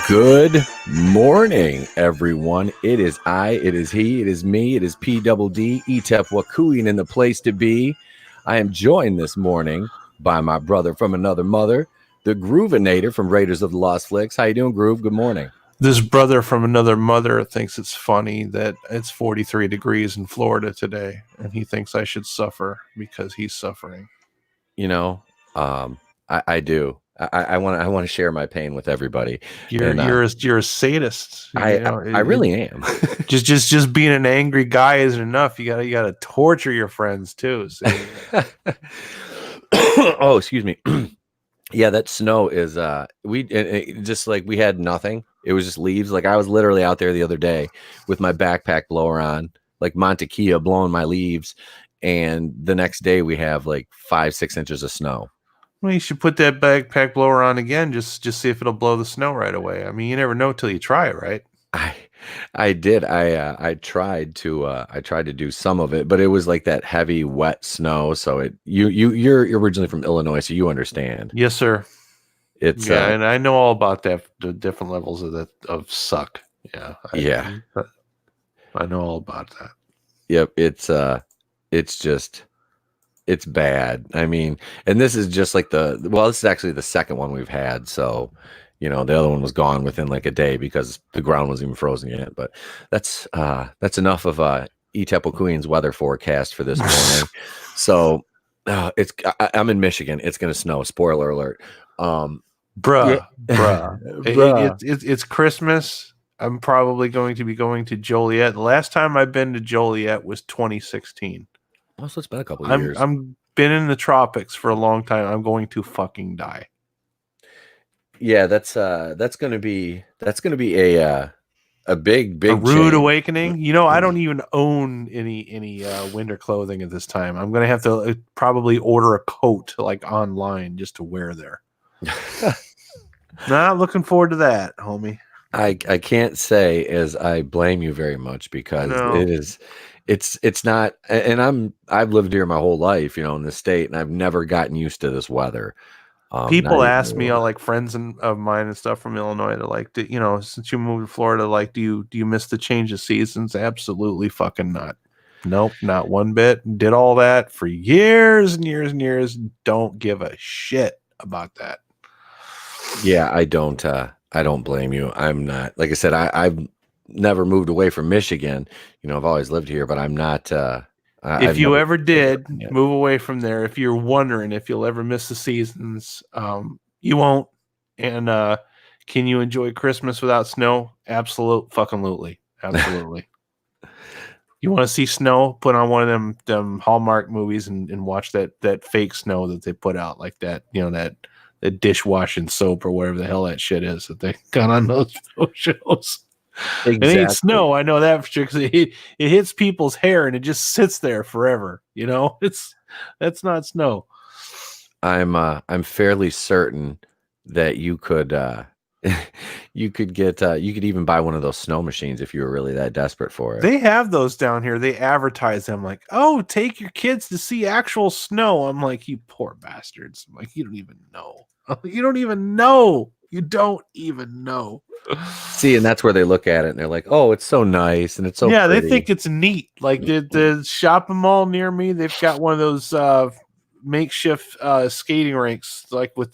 Good morning, everyone. It is I, it is he, it is me, it is P-double-D, Etep Wakuin in the place to be. I am joined this morning by my brother from another mother, the Groovinator from Raiders of the Lost Flicks. How you doing, Groove? Good morning. This brother from another mother thinks it's funny that it's 43 degrees in Florida today, and he thinks I should suffer because he's suffering. You know, I do. I want to share my pain with everybody. You're a sadist. I really am. just being an angry guy isn't enough. You gotta torture your friends too. Oh, excuse me. Yeah, that snow is just like we had nothing. It was just leaves. Like I was literally out there the other day with my backpack blower on, like Montekia blowing my leaves, and the next day we have like 5-6 inches of snow. Well, you should put that backpack blower on again, just see if it'll blow the snow right away. I mean, you never know till you try, right? I did. I tried to do some of it, but it was like that heavy, wet snow. So you're originally from Illinois, so you understand. Yes, sir. It's and I know all about that. The different levels of suck. Yeah. I know all about that. Yep. It's bad. I mean, and this is just like this is actually the second one we've had. So, the other one was gone within like a day because the ground wasn't even frozen yet. But that's enough of Etep Queen's weather forecast for this morning. So I'm in Michigan. It's going to snow. Spoiler alert. Bruh. It's Christmas. I'm probably going to be going to Joliet. The last time I've been to Joliet was 2016. Oh, so it's been a couple of years. I'm been in the tropics for a long time. I'm going to fucking die. Yeah, that's gonna be a big a rude change. Awakening. I don't even own any winter clothing at this time. I'm gonna have to probably order a coat like online just to wear there. Not looking forward to that, homie. I can't say as I blame you very much because it's not, and I've lived here my whole life, in the state, and I've never gotten used to this weather. People ask me, like friends of mine and stuff from Illinois, they're like, since you moved to Florida, like, do you miss the change of seasons? Absolutely fucking not. Nope, not one bit. Did all that for years and years and years. Don't give a shit about that. Yeah, I don't blame you. I'm not, like I said, I've never moved away from Michigan. I've always lived here, but I'm not. If you ever did move away from there, if you're wondering if you'll ever miss the seasons, you won't. And can you enjoy Christmas without snow? Absolutely. You want to see snow? Put on one of them Hallmark movies and watch that fake snow that they put out, like that, that dishwashing soap or whatever the hell that shit is that they got on those shows. Exactly. It ain't snow. I know that for sure because it hits people's hair and it just sits there forever. That's not snow. I'm fairly certain that you could you could even buy one of those snow machines if you were really that desperate for it. They have those down here. They advertise them like, "Oh, take your kids to see actual snow." I'm like, you poor bastards. I'm like, you don't even know. You don't even know. See, and that's where they look at it and they're like, "Oh, it's so nice and it's so pretty." They think it's neat. Like the shopping mall near me, they've got one of those makeshift skating rinks, like with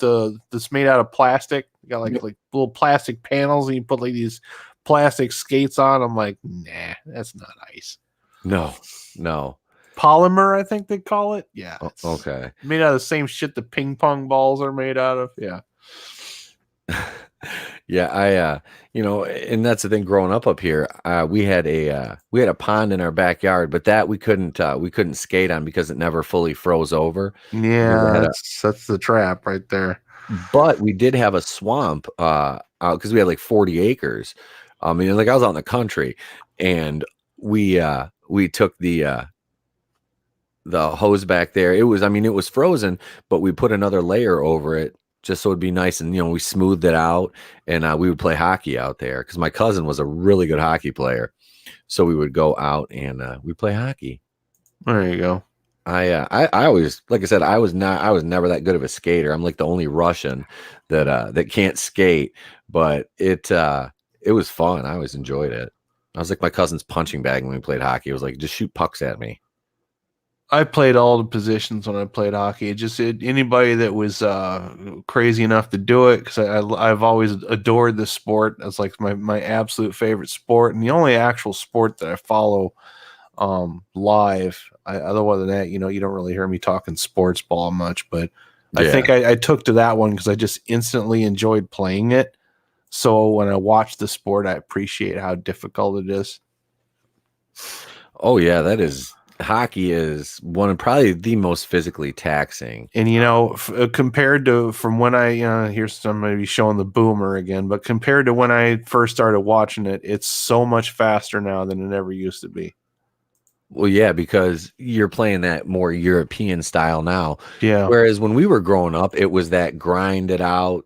that's made out of plastic. You got like little plastic panels, and you put like these plastic skates on. I'm like, nah, that's not ice. No. Polymer, I think they call it. Yeah. Okay. Made out of the same shit the ping pong balls are made out of. Yeah. Yeah, and that's the thing. Growing up here, we had a pond in our backyard, but that we couldn't skate on because it never fully froze over. Yeah, that's the trap right there. But we did have a swamp because we had like 40 acres. I mean, like I was out in the country, and we took the hose back there. It was frozen, but we put another layer over it just so it'd be nice, and we smoothed it out, and we would play hockey out there because my cousin was a really good hockey player, so we would go out and we play hockey. There you go. I always, like I said, I was never that good of a skater. I'm like the only Russian that can't skate, but it was fun. I always enjoyed it. I was like my cousin's punching bag when we played hockey. It was like just shoot pucks at me. I played all the positions when I played hockey. Anybody that was crazy enough to do it, because I've always adored this sport. That's like my absolute favorite sport, and the only actual sport that I follow live. Other than that, you don't really hear me talking sports ball much, but I think Yeah. I took to that one because I just instantly enjoyed playing it. So when I watch the sport, I appreciate how difficult it is. Oh yeah, that is hockey is one of probably the most physically taxing. And compared to from when here's somebody showing the boomer again, but compared to when I first started watching it, it's so much faster now than it ever used to be. Well, yeah, because you're playing that more European style now. Yeah. Whereas when we were growing up, it was that grinded out,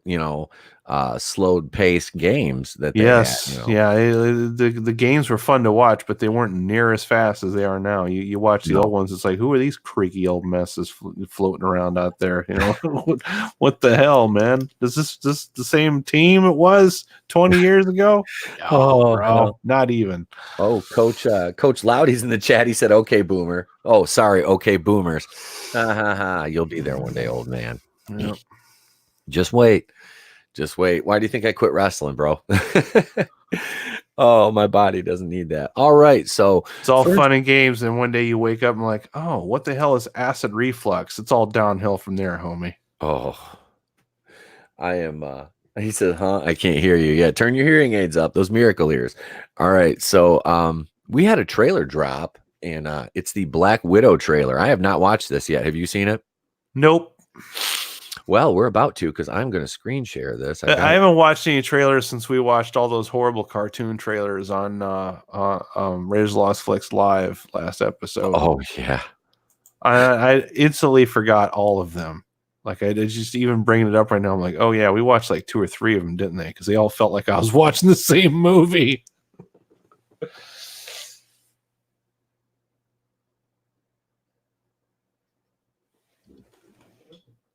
slowed pace games that they had, Yes, yeah. The games were fun to watch, but they weren't near as fast as they are now. You watch the old No. ones, it's like, who are these creaky old messes floating around out there? What the hell, man? Is this the same team it was 20 years ago? No, Oh bro, hell. not even. Oh, Coach Loudy's in the chat. He said, "Okay, boomer." Oh, sorry. Okay, boomers. Ha ha ha. You'll be there one day, old man. Yeah. Just wait. Just wait. Why do you think I quit wrestling, bro? Oh, my body doesn't need that. All right. So It's all first, fun and games, and one day you wake up and like, oh, what the hell is acid reflux? It's all downhill from there, homie. oh, I am he said, huh? I can't hear you. Yeah, turn your hearing aids up, those miracle ears. All right. So we had a trailer drop, and it's the Black Widow trailer. I have not watched this yet. Have you seen it? Nope. Well, we're about to because I'm gonna screen share this. I I got haven't watched any trailers since we watched all those horrible cartoon trailers on Raiders of the Lost Flicks Live last episode. oh yeah. I instantly forgot all of them. Like I did just even bringing it up right now. I'm like, oh yeah, we watched like 2 or 3 of them, didn't they? Because they all felt like I was watching the same movie.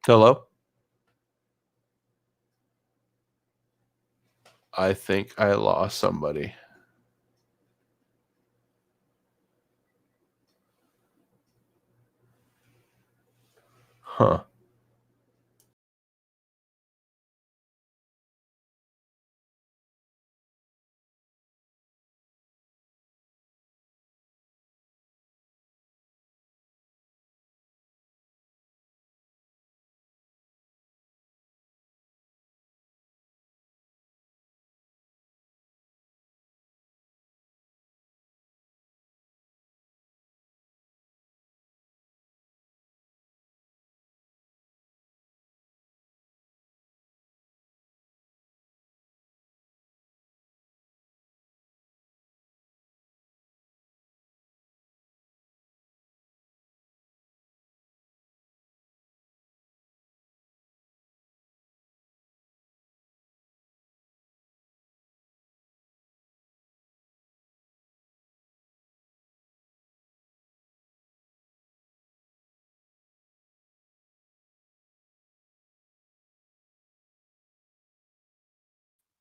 Hello. I think I lost somebody. Huh.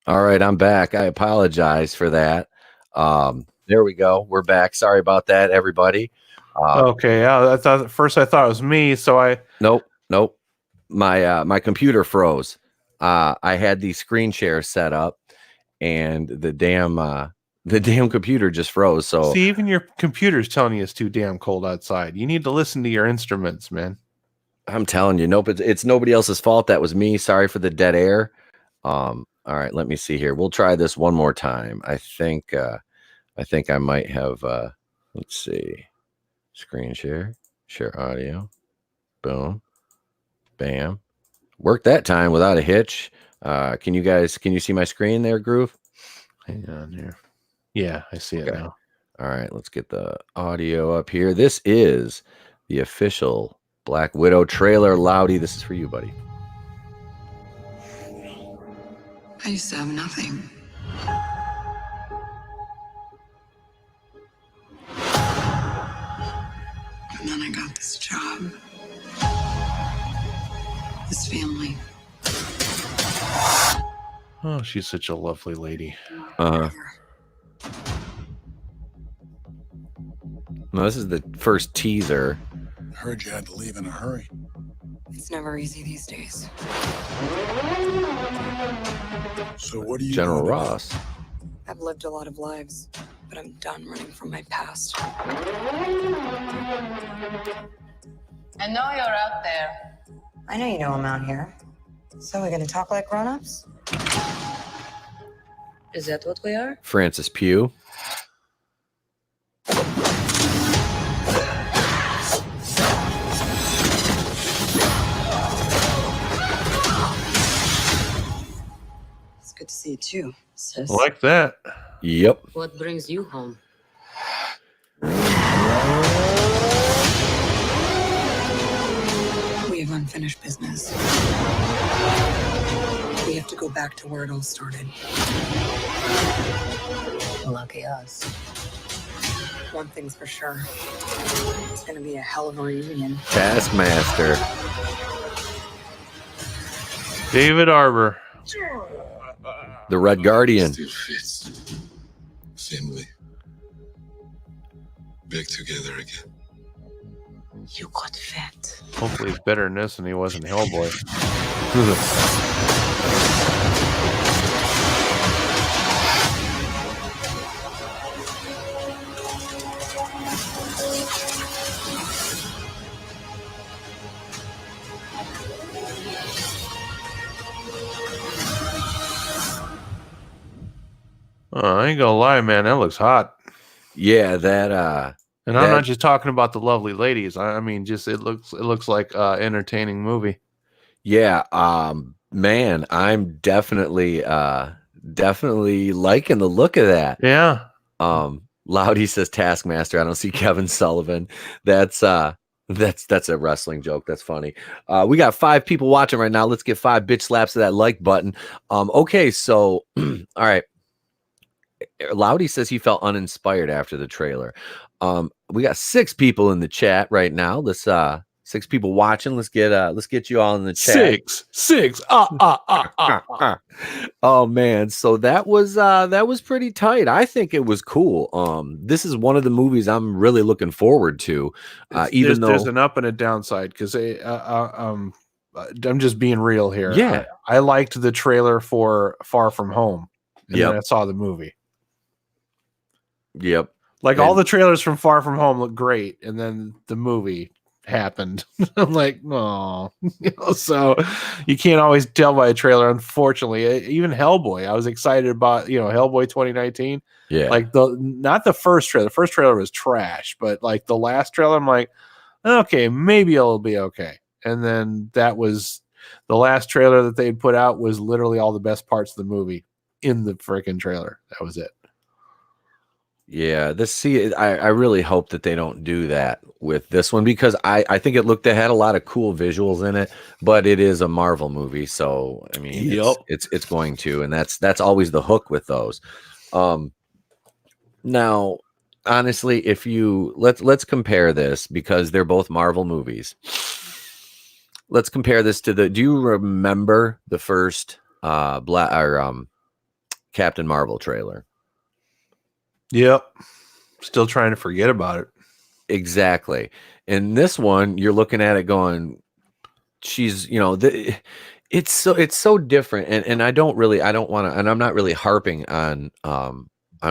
All right, I'm back. I apologize for that. There we go. We're back. Sorry about that, everybody. Okay. Yeah. I thought at first I thought it was me, so I Nope, nope. My computer froze. I had the screen share set up, and the damn computer just froze. So see. Even your computer's telling you it's too damn cold outside. You need to listen to your instruments, man. I'm telling you, nope. It's nobody else's fault. That was me. Sorry for the dead air. All right, let me see here. We'll try this one more time. I think I might have. Let's see. Screen share, share audio. Boom, bam. Worked that time without a hitch. Can you see my screen there, Groove? Hang on here. Yeah, I see it Okay. now. All right, let's get the audio up here. This is the official Black Widow trailer. Loudy, this is for you, buddy. I used to have nothing. And then I got this job. This family. Oh, she's such a lovely lady. No, this is the first teaser. I heard you had to leave in a hurry. It's never easy these days. So what do you General do today? Ross. I've lived a lot of lives, but I'm done running from my past. I know you're out there. I know you know I'm out here. So we're gonna talk like grown-ups? Is that what we are? Francis Pugh. It's good to see you too, sis. Like that. Yep. What brings you home? We have unfinished business. We have to go back to where it all started. Lucky us. One thing's for sure. It's gonna be a hell of a reunion. Taskmaster. David Arbor. The Red Guardian. Still fits. Family. Back together again. You got fat. Hopefully he's better in this than he was in Hellboy. Oh, I ain't gonna lie, man. That looks hot. Yeah, that And I'm That- not just talking about the lovely ladies. I mean, just it looks like entertaining movie. yeah, man, I'm definitely liking the look of that. Yeah. Loudy says Taskmaster. I don't see Kevin Sullivan. That's a wrestling joke. That's funny. We got 5 people watching right now. Let's get 5 bitch slaps of that like button. Okay, so all right. Loudy says he felt uninspired after the trailer. We got 6 people in the chat right now. Let's 6 people watching. Let's get you all in the chat. 6. Oh man, so that was pretty tight. I think it was cool. This is one of the movies I'm really looking forward to. Even there's though an up and a downside because I'm just being real here. Yeah. I liked the trailer for Far From Home, and Yep. then I saw the movie. yep. Like And- all the trailers from Far From Home look great, and then the movie happened. I'm like, oh, so you can't always tell by a trailer. Unfortunately, even Hellboy, I was excited about. Hellboy 2019. Yeah. Like not the first trailer. The first trailer was trash, but like the last trailer, I'm like, okay, maybe it'll be okay. And then that was the last trailer that they'd put out was literally all the best parts of the movie in the freaking trailer. That was it. Yeah, I really hope that they don't do that with this one because I think it had a lot of cool visuals in it, but it is a Marvel movie, so I mean, Yep. it's going to, and that's always the hook with those. Now, honestly, if you let's compare this because they're both Marvel movies. Let's compare this to do you remember the first Captain Marvel trailer? Yep. Still trying to forget about it. Exactly. In this one, you're looking at it going, she's, it's so different. And I don't want to, and I'm not really harping on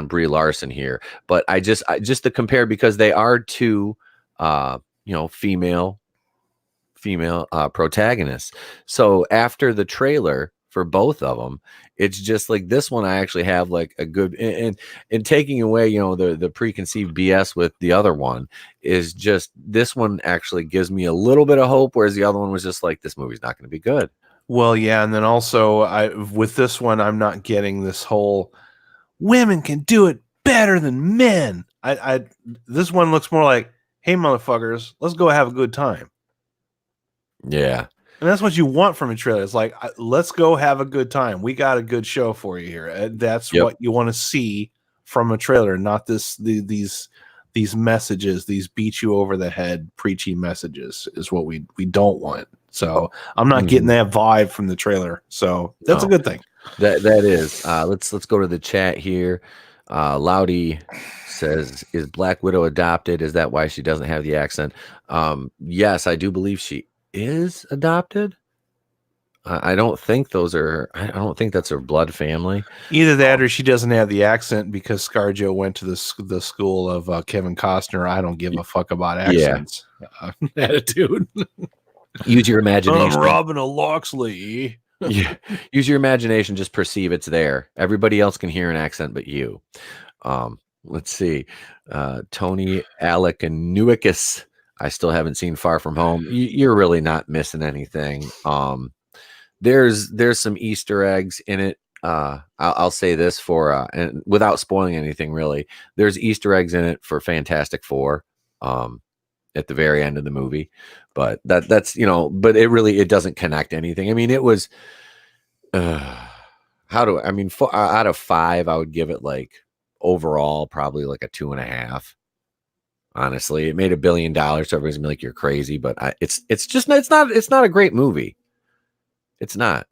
Brie Larson here, but I just to compare because they are 2, female protagonists. So after the trailer for both of them, it's just like this one I actually have like a good and taking away the preconceived BS with the other one is just this one actually gives me a little bit of hope, whereas the other one was just like this movie's not going to be good. Well, yeah, and then also with this one I'm not getting this whole women can do it better than men. This one looks more like, hey motherfuckers, let's go have a good time. Yeah. And that's what you want from a trailer. It's like, let's go have a good time. We got a good show for you here. That's Yep. what you want to see from a trailer, not these these messages, these beat you over the head preachy messages is what we don't want. So I'm not getting that vibe from the trailer. So that's a good thing. That is. Let's go to the chat here. Loudy says, "Is Black Widow adopted? Is that why she doesn't have the accent?" Yes, I do believe she is adopted. I don't think those are. I don't think that's her blood family. Either that, or she doesn't have the accent because ScarJo went to the school of Kevin Costner. I don't give a fuck about accents. Attitude. Use your imagination. I'm Robin of Loxley. Yeah. Use your imagination. Just perceive it's there. Everybody else can hear an accent, but you. Let's see. Tony Alec and Newickis. I still haven't seen Far From Home. You're really not missing anything. There's some Easter eggs in it. I'll say this for and without spoiling anything really, there's Easter eggs in it for Fantastic Four at the very end of the movie, but that's but it doesn't connect anything. I mean, it was out of 5 I would give it like overall probably like a 2.5. Honestly, it made $1 billion, so everybody's gonna be like, you're crazy, but it's not a great movie. It's not.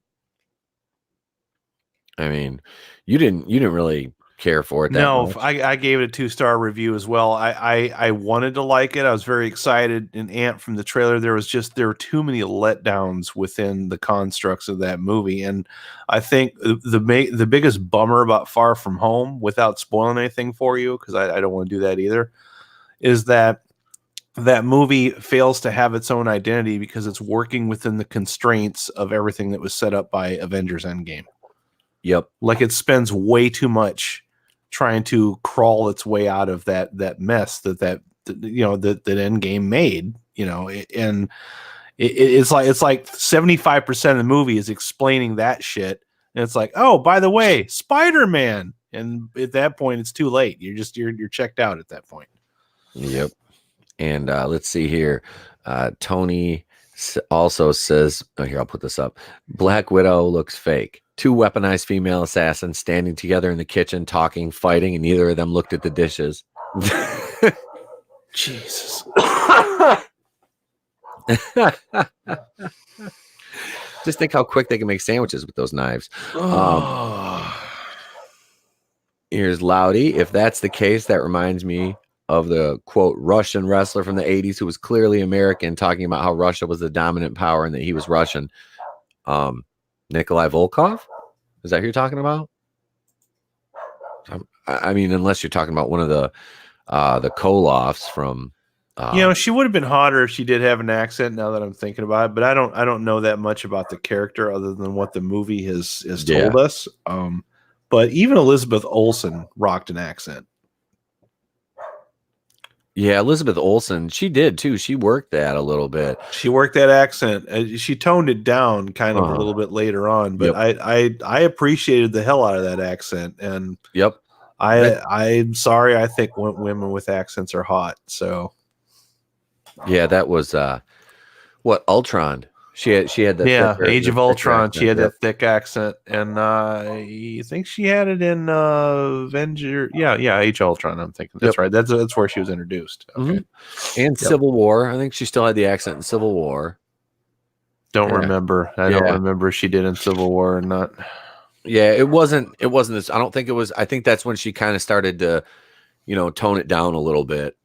I mean, you didn't really care for it that much. I gave it a 2-star review as well. I wanted to like it. I was very excited and amped from the trailer. There were too many letdowns within the constructs of that movie, and I think the biggest bummer about Far From Home, without spoiling anything for you, because I don't want to do that either, is that movie fails to have its own identity because it's working within the constraints of everything that was set up by Avengers Endgame. Yep. Like it spends way too much trying to crawl its way out of that mess that Endgame made, and it's like 75% of the movie is explaining that shit. And it's like, oh, by the way, Spider-Man. And at that point it's too late. You're checked out at that point. Yep. And let's see here. Tony also says, here, I'll put this up. Black Widow looks fake. 2 weaponized female assassins standing together in the kitchen, talking, fighting, and neither of them looked at the dishes. Jesus. Just think how quick they can make sandwiches with those knives. Here's Loudy. If that's the case, that reminds me of the quote Russian wrestler from the 80s who was clearly American, talking about how Russia was the dominant power and that he was Russian. Nikolai Volkov? Is that who you're talking about? I mean, unless you're talking about one of the Kolofs from she would have been hotter if she did have an accent, now that I'm thinking about it, but I don't know that much about the character other than what the movie has told us. But even Elizabeth Olsen rocked an accent. Yeah, Elizabeth Olsen, she did too. She worked that a little bit. She worked that accent. She toned it down kind of a little bit later on, but I appreciated the hell out of that accent. And I'm sorry, I think women with accents are hot. So yeah, that was what Ultron. She had that Age of Ultron. She had that thick accent, and I think she had it in Avenger. Yeah, Age of Ultron. I'm thinking that's right. That's where she was introduced. Okay, and Civil War. I think she still had the accent in Civil War. Don't remember. I don't remember if she did in Civil War or not. Yeah, it wasn't this. I don't think it was. I think that's when she kind of started to, tone it down a little bit.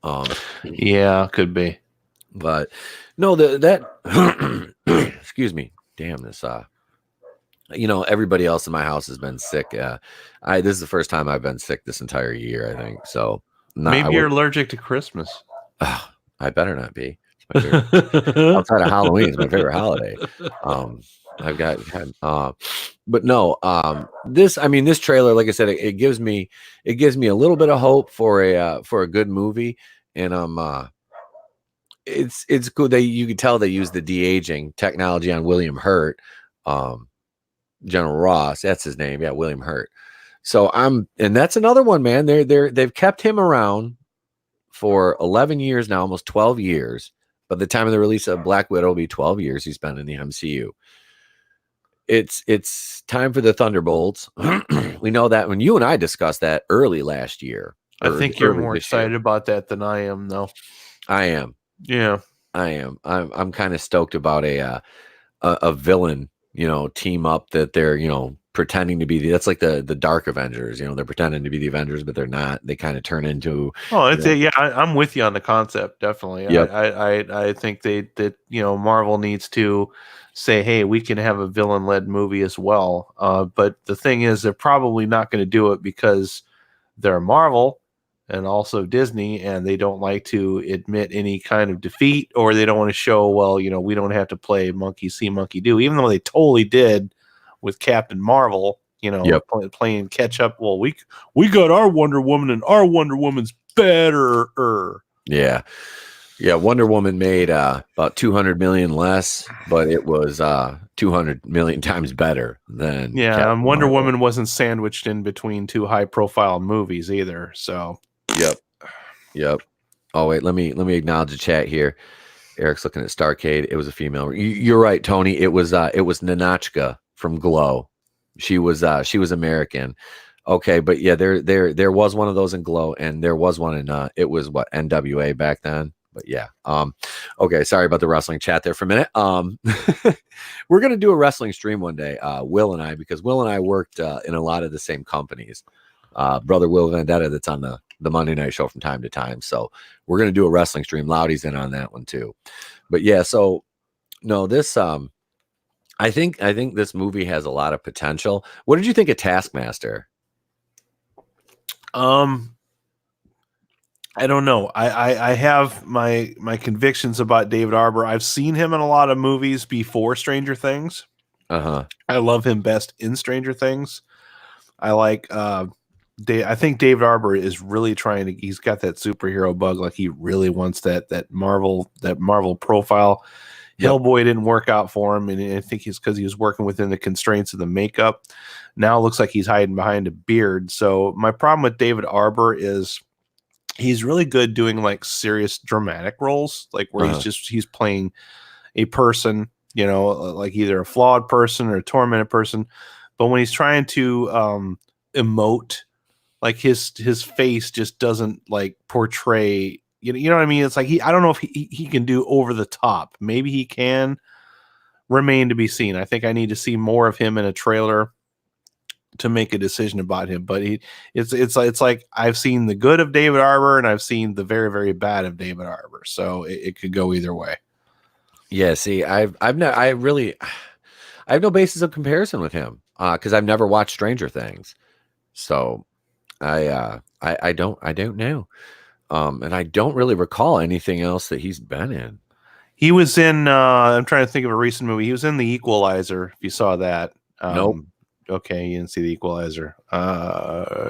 Yeah, could be. But no, that excuse me. Damn this. Everybody else in my house has been sick. This is the first time I've been sick this entire year, I think. So maybe you're allergic to Christmas. I better not be. It's my favorite. Outside of Halloween, it's my favorite holiday. But no, this trailer, like I said, it gives me a little bit of hope for a good movie, and it's good that you can tell they use the de-aging technology on William Hurt, General Ross, that's his name, William Hurt. So and that's another one, man. They've kept him around for 11 years now, almost 12 years. By the time of the release of Black Widow, will be 12 years he's been in the MCU. It's time for the Thunderbolts. We know that when you and I discussed that early last year. I or think you're early more this year. excited about that than I am, though. I am. Yeah. I am. I'm kind of stoked about a villain, team up that they're, pretending to be that's like the Dark Avengers, they're pretending to be the Avengers, but they're not. They kind of turn into, Oh, you know, I'm with you on the concept. Definitely. yep, I think that Marvel needs to say, hey, we can have a villain led movie as well. But the thing is, they're probably not going to do it because they're Marvel and also Disney, and they don't like to admit any kind of defeat, or they don't want to show, well, we don't have to play monkey see, monkey do, even though they totally did with Captain Marvel, yep, playing catch up. Well, we got our Wonder Woman, and our Wonder Woman's better. yeah. Yeah, Wonder Woman made about 200 million less, but it was 200 million times better than Yeah, Captain Wonder Marvel. Woman wasn't sandwiched in between two high profile movies either. So Yep. Yep. Oh wait, let me acknowledge the chat here. Eric's looking at Starcade. It was a female. You're right, Tony. It was Ninotchka from Glow. She was American. Okay, but yeah, there was one of those in Glow, and there was one in it was what, NWA back then. But yeah, okay, sorry about the wrestling chat there for a minute. We're gonna do a wrestling stream one day, Will and I, because Will and I worked in a lot of the same companies. Brother Will Vendetta, that's on the Monday night show from time to time. So we're gonna do a wrestling stream. Loudy's in on that one too. But yeah, so no, this I think this movie has a lot of potential. What did you think of Taskmaster? I don't know. I have my convictions about David Arbor. I've seen him in a lot of movies before Stranger Things. Uh-huh. I love him best in Stranger Things. I like I think David Arbor is really trying to, he's got that superhero bug, like he really wants that Marvel profile. Yep. Hellboy didn't work out for him, and I think it's because he was working within the constraints of the makeup. Now it looks like he's hiding behind a beard. So my problem with David Arbor is he's really good doing like serious dramatic roles, like where he's playing a person, like either a flawed person or a tormented person. But when he's trying to emote, like his face just doesn't like portray, you know what I mean? It's like I don't know if he can do over the top. Maybe he can. Remain to be seen. I think I need to see more of him in a trailer to make a decision about him. But it's like I've seen the good of David Arbor and I've seen the very, very bad of David Arbor. So it could go either way. Yeah, see, I have no basis of comparison with him because I've never watched Stranger Things. So I don't know. And I don't really recall anything else that he's been in. He was in I'm trying to think of a recent movie. He was in The Equalizer, if you saw that. Nope. Okay, you didn't see The Equalizer. Well,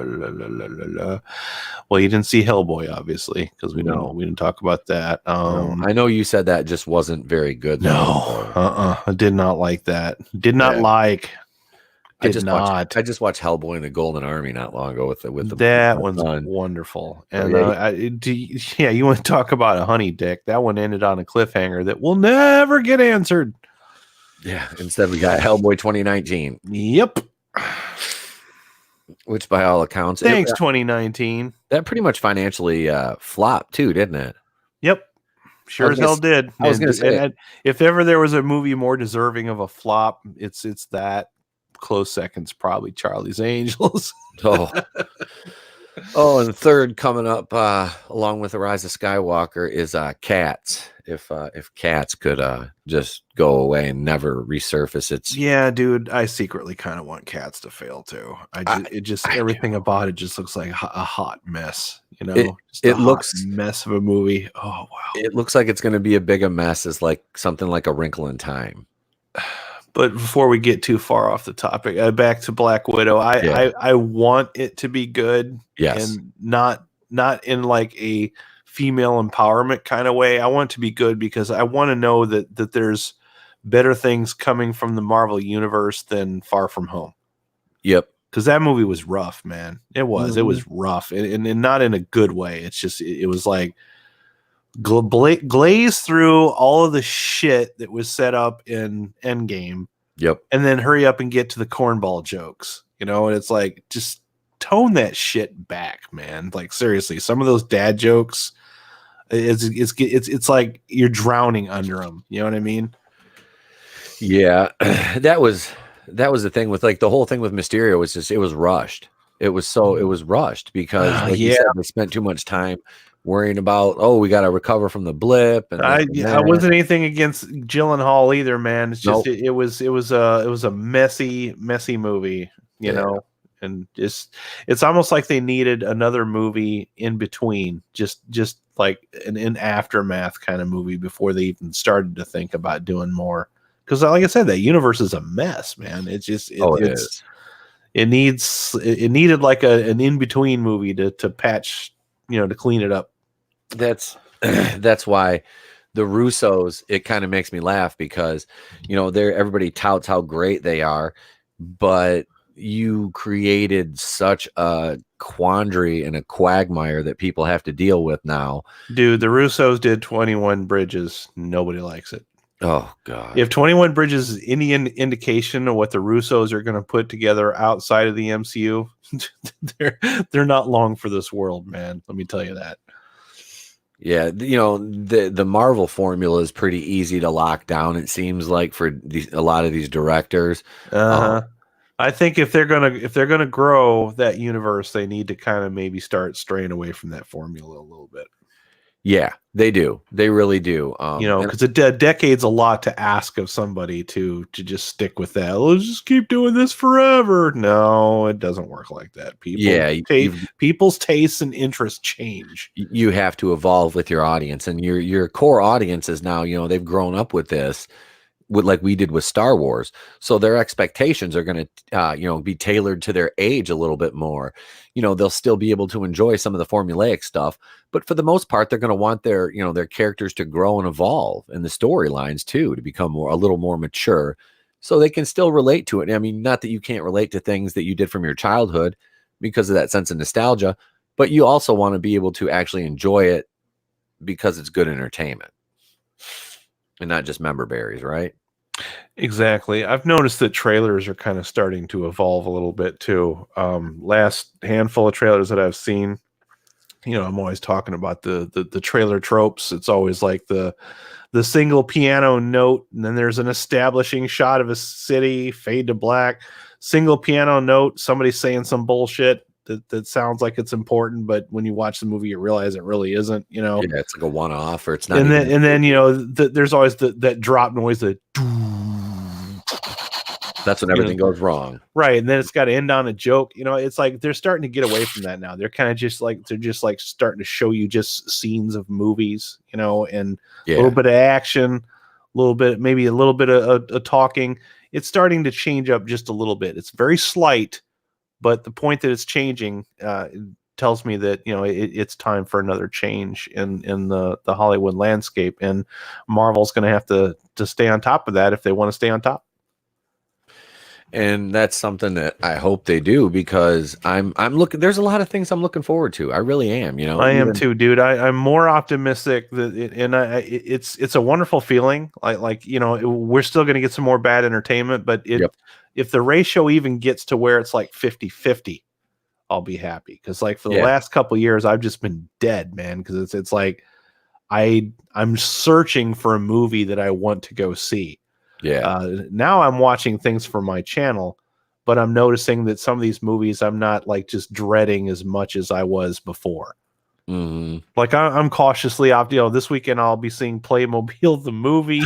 you didn't see Hellboy, obviously, because we didn't talk about that. No. I know you said that just wasn't very good. No, I did not like that. Did not like. I just watched Hellboy and the Golden Army not long ago with the that one's wonderful. And you want to talk about a honey dick? That one ended on a cliffhanger that will never get answered. Yeah. Instead, we got Hellboy 2019. Yep. Which, by all accounts, thanks 2019. That pretty much financially flopped too, didn't it? Yep. Sure as hell did. I was going to say, if ever there was a movie more deserving of a flop, it's that. Close seconds, probably Charlie's Angels. And third coming up along with the Rise of Skywalker is Cats. If Cats could just go away and never resurface, yeah, dude, I secretly kind of want Cats to fail too. Everything about it just looks like a hot mess. It looks mess of a movie. Oh wow, it looks like it's going to be a big a mess as like something like A Wrinkle in Time. But before we get too far off the topic, back to Black Widow. I want it to be good, yes, and not in like a female empowerment kind of way. I want it to be good because I want to know that there's better things coming from the Marvel universe than Far From Home. Yep, because that movie was rough, man. It was rough, and not in a good way. It's just it was like glaze through all of the shit that was set up in Endgame. Yep. And then hurry up and get to the cornball jokes, and it's like, just tone that shit back, man. Like seriously, some of those dad jokes, it's like you're drowning under them. You know what I mean? Yeah, that was the thing with like the whole thing with Mysterio was just it was rushed. It was rushed because like you Yeah, said, they spent too much time worrying about, oh, we got to recover from the blip and this and I that. wasn't anything against Gyllenhaal either, man. It's just Nope. it was a messy movie, you Yeah. know, and it's almost like they needed another movie in between, just like an aftermath kind of movie before they even started to think about doing more. Because like I said, that universe is a mess, man. It's just Oh, it is. it needed like an in between movie to patch, to clean it up. That's that's why the Russos, it kind of makes me laugh because, everybody touts how great they are, but you created such a quandary and a quagmire that people have to deal with now. Dude, the Russos did 21 Bridges. Nobody likes it. Oh God. If 21 Bridges is any indication of what the Russos are going to put together outside of the MCU, they're not long for this world, man. Let me tell you that. Yeah, the Marvel formula is pretty easy to lock down. It seems like for a lot of these directors. I think if they're gonna grow that universe, they need to kind of maybe start straying away from that formula a little bit. Yeah, they do. They really do. Because a decade's a lot to ask of somebody to just stick with that. Let's just keep doing this forever. No, it doesn't work like that. People's tastes and interests change. You have to evolve with your audience, and your core audience is now, they've grown up with this, with like we did with Star Wars. So their expectations are going to, be tailored to their age a little bit more. They'll still be able to enjoy some of the formulaic stuff, but for the most part, they're going to want their characters to grow and evolve, and the storylines too, to become a little more mature, so they can still relate to it. I mean, not that you can't relate to things that you did from your childhood because of that sense of nostalgia, but you also want to be able to actually enjoy it because it's good entertainment and not just member berries, right? Exactly. I've noticed that trailers are kind of starting to evolve a little bit too. Last handful of trailers that I've seen, I'm always talking about the trailer tropes. It's always like the single piano note, and then there's an establishing shot of a city, fade to black, single piano note, somebody saying some bullshit that sounds like it's important, but when you watch the movie, you realize it really isn't. Yeah, it's like a one-off, or it's not. And then there's always that drop noise that. That's when everything goes wrong. Right. And then it's got to end on a joke. It's like they're starting to get away from that now. They're kind of just like starting to show you just scenes of movies, and a little bit of action, maybe a little bit of talking. It's starting to change up just a little bit. It's very slight, but the point that it's changing tells me that, it's time for another change in the Hollywood landscape. And Marvel's going to have to stay on top of that if they want to stay on top. And that's something that I hope they do, because I'm looking. There's a lot of things I'm looking forward to. I really am. I am too, dude. I'm more optimistic that it's a wonderful feeling. Like we're still going to get some more bad entertainment, but if the ratio even gets to where it's like 50-50, I'll be happy. Because like for the last couple of years, I've just been dead, man. Because it's like I'm searching for a movie that I want to go see. Yeah. Now I'm watching things for my channel, but I'm noticing that some of these movies I'm not like just dreading as much as I was before. Mm-hmm. Like I'm cautiously optimistic. This weekend I'll be seeing Playmobil the movie,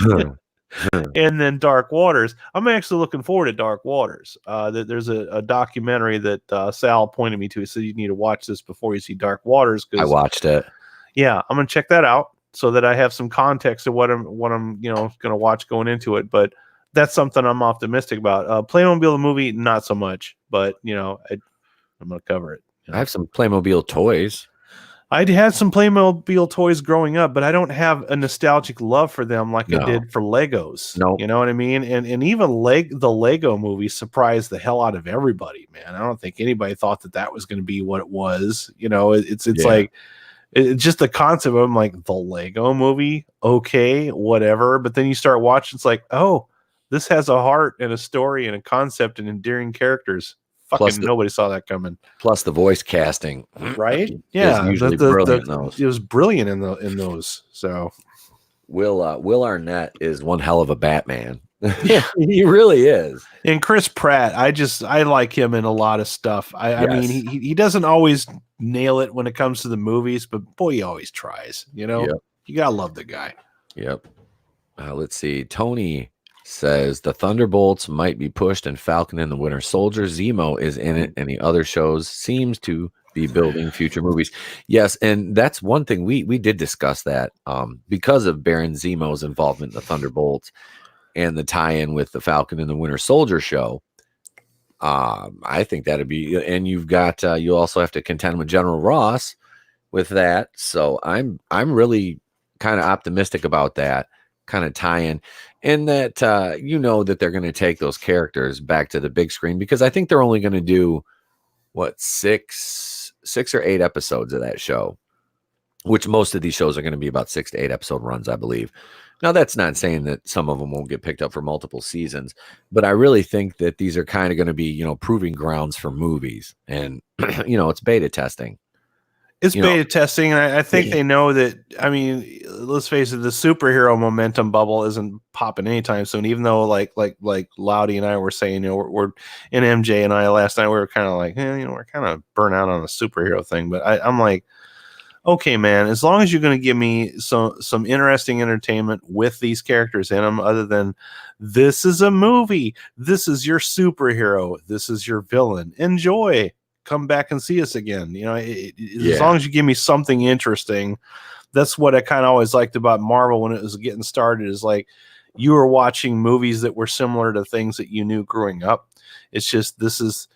and then Dark Waters. I'm actually looking forward to Dark Waters. There's a documentary that Sal pointed me to. He said you need to watch this before you see Dark Waters. I watched it. Yeah, I'm gonna check that out, so that I have some context of what I'm going to watch going into it. But that's something I'm optimistic about. Playmobil the movie, not so much, but I'm going to cover it. I have some Playmobil toys. I had some Playmobil toys growing up, but I don't have a nostalgic love for them like I did for Legos. No, you know what I mean? And even the Lego movie surprised the hell out of everybody, man. I don't think anybody thought that was going to be what it was. It's like, it's just the concept of like the Lego movie. Okay, whatever. But then you start watching, it's like, oh, this has a heart and a story and a concept and endearing characters. Fucking nobody saw that coming. Plus the voice casting, Right? is Yeah, usually brilliant in those. it was brilliant in those. So Will Arnett is one hell of a Batman. He really is. and Chris Pratt, I like him in a lot of stuff. I mean, Yes. he doesn't always nail it when it comes to the movies, but boy, he always tries. You know, Yep. you gotta love the guy. Yep. Let's see. Tony says the Thunderbolts might be pushed and Falcon and the Winter Soldier. Zemo is in it, and the other shows seems to be building future movies. Yes, and that's one thing we did discuss that because of Baron Zemo's involvement in the Thunderbolts and the tie-in with the Falcon and the Winter Soldier show. I think that'd be, and you've got you also have to contend with General Ross with that. So I'm really kind of optimistic about that kind of tie-in, and that that they're going to take those characters back to the big screen, because I think they're only going to do what six or 8 episodes of that show, which most of these shows are going to be about 6 to 8 episode runs, I believe. Now, that's not saying that some of them won't get picked up for multiple seasons, but I really think that these are kind of going to be, proving grounds for movies, and it's beta testing. It's beta testing, and I think they know that. I mean, let's face it, the superhero momentum bubble isn't popping anytime soon. Even though, like Loudy and I were saying, we're in MJ and I last night, we were kind of like, we're kind of burnt out on the superhero thing. But I'm like, okay, man, as long as you're going to give me some interesting entertainment with these characters in them, other than this is a movie, this is your superhero, this is your villain, enjoy. Come back and see us again. As long as you give me something interesting. That's what I kind of always liked about Marvel when it was getting started, is like you were watching movies that were similar to things that you knew growing up. It's just this is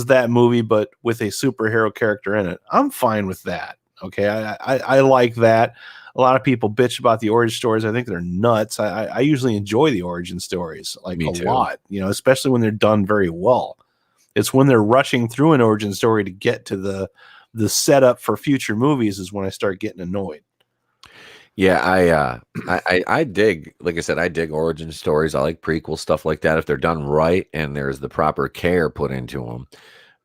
that movie, but with a superhero character in it. I'm fine with that. Okay, I like that. A lot of people bitch about the origin stories. I think they're nuts. I usually enjoy the origin stories like a lot, especially when they're done very well. It's when they're rushing through an origin story to get to the setup for future movies is when I start getting annoyed. Yeah, I dig, like I said, I dig origin stories. I like prequel stuff like that if they're done right and there's the proper care put into them.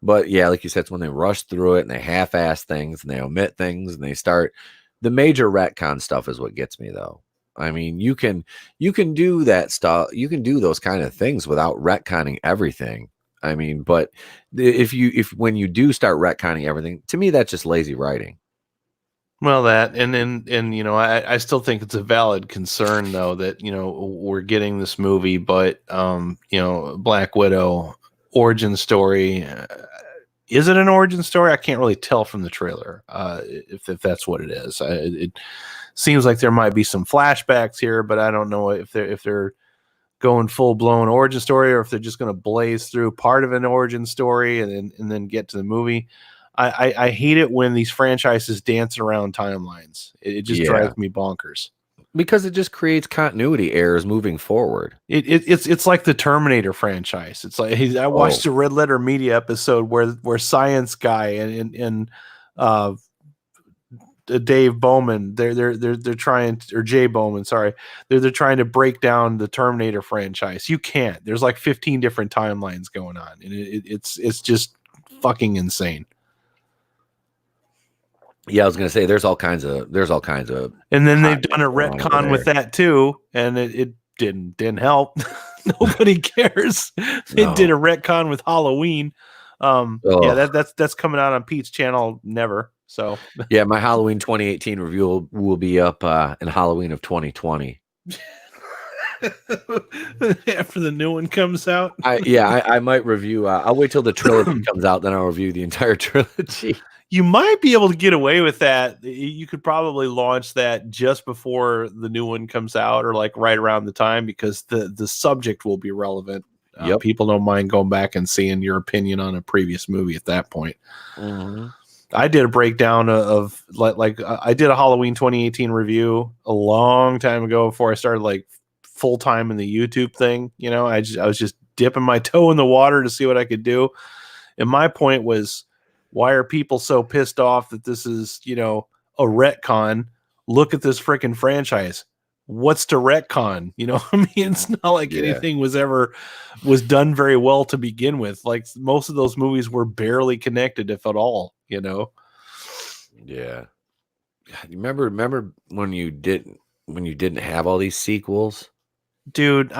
But yeah, like you said, it's when they rush through it and they half-ass things and they omit things and they start. The major retcon stuff is what gets me, though. I mean, you can do that stuff. You can do those kind of things without retconning everything. I mean, but if when you do start retconning everything, to me, that's just lazy writing. Well, that and I still think it's a valid concern, though, that we're getting this movie, but Black Widow origin story. Is it an origin story? I can't really tell from the trailer if that's what it is. It seems like there might be some flashbacks here, but I don't know if they're going full blown origin story, or if they're just going to blaze through part of an origin story and then get to the movie. I hate it when these franchises dance around timelines. It just drives me bonkers, because it just creates continuity errors moving forward. It's like the Terminator franchise. It's like I watched a Red Letter Media episode where Science Guy and Dave Bowman, they're trying, or Jay Bowman, sorry, they're trying to break down the Terminator franchise. You can't. There's like 15 different timelines going on, and it's just fucking insane. Yeah, I was gonna say there's all kinds of and then they've done a retcon with that too, and it didn't help. Nobody cares. They did a retcon with Halloween. Yeah, that's coming out on Pete's channel never. So yeah, my Halloween 2018 review will be up in Halloween of 2020. After the new one comes out. I might review. I'll wait till the trilogy comes out, then I'll review the entire trilogy. You might be able to get away with that. You could probably launch that just before the new one comes out, or like right around the time, because the subject will be relevant. People don't mind going back and seeing your opinion on a previous movie at that point. Mm-hmm. I did a breakdown of I did a Halloween 2018 review a long time ago before I started like full time in the YouTube thing. I was just dipping my toe in the water to see what I could do. And my point was, why are people so pissed off that this is, a retcon? Look at this freaking franchise. what's to retcon? You know, I mean, it's not like Yeah. anything was done very well to begin with. Like most of those movies were barely connected, if at all. You know. Yeah. God, you remember when you didn't have all these sequels? Dude,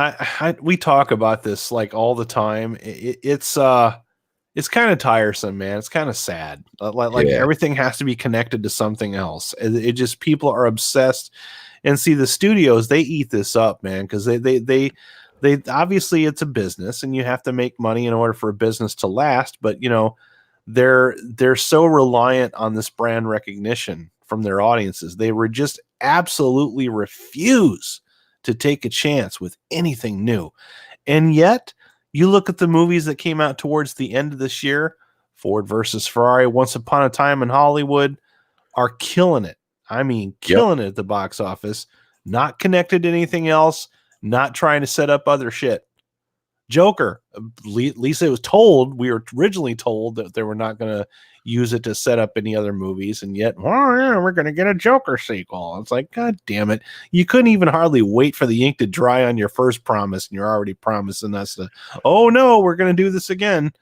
we talk about this like all the time. It's kind of tiresome, man. It's kind of sad. Like Yeah. everything has to be connected to something else. It just people are obsessed. And see, the studios, they eat this up, man, because they obviously it's a business, and you have to make money in order for a business to last. But you know, they're so reliant on this brand recognition from their audiences. They were just absolutely refuse to take a chance with anything new. And yet, you look at the movies that came out towards the end of this year, Ford versus Ferrari, Once Upon a Time in Hollywood, are killing it. I mean, killing it at the box office, not connected to anything else, not trying to set up other shit. Joker, at least it was told, we were originally told that they were not going to use it to set up any other movies, and yet, oh yeah, we're going to get a Joker sequel. It's like, God damn it. You couldn't even hardly wait for the ink to dry on your first promise, and you're already promising us that, oh no, we're going to do this again.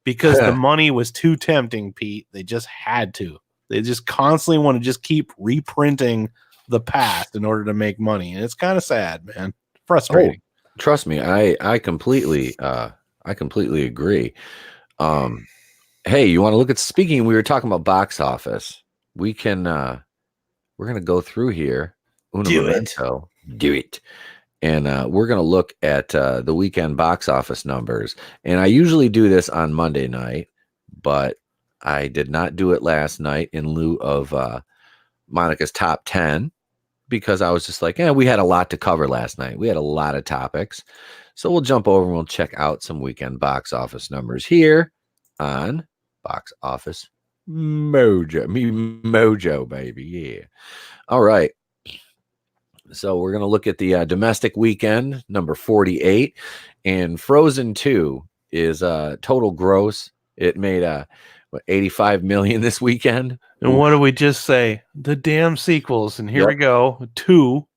Because the money was too tempting, Pete. They just had to. They just constantly want to just keep reprinting the past in order to make money. And it's kind of sad, man. Frustrating. Oh, trust me, I completely agree. Hey, you want to look at, speaking, we were talking about box office. We can we're gonna go through here. Do it. Do it. And we're going to look at the weekend box office numbers. And I usually do this on Monday night, but I did not do it last night in lieu of Monica's top 10, because I was just like, yeah, we had a lot to cover last night. We had a lot of topics. So we'll jump over and we'll check out some weekend box office numbers here on Box Office Mojo. Mojo, baby. Yeah. All right. So we're going to look at the domestic weekend, number 48, and Frozen 2 is total gross. It made 85 million this weekend. And Oof. what do we just say? The damn sequels. And here we go. 2.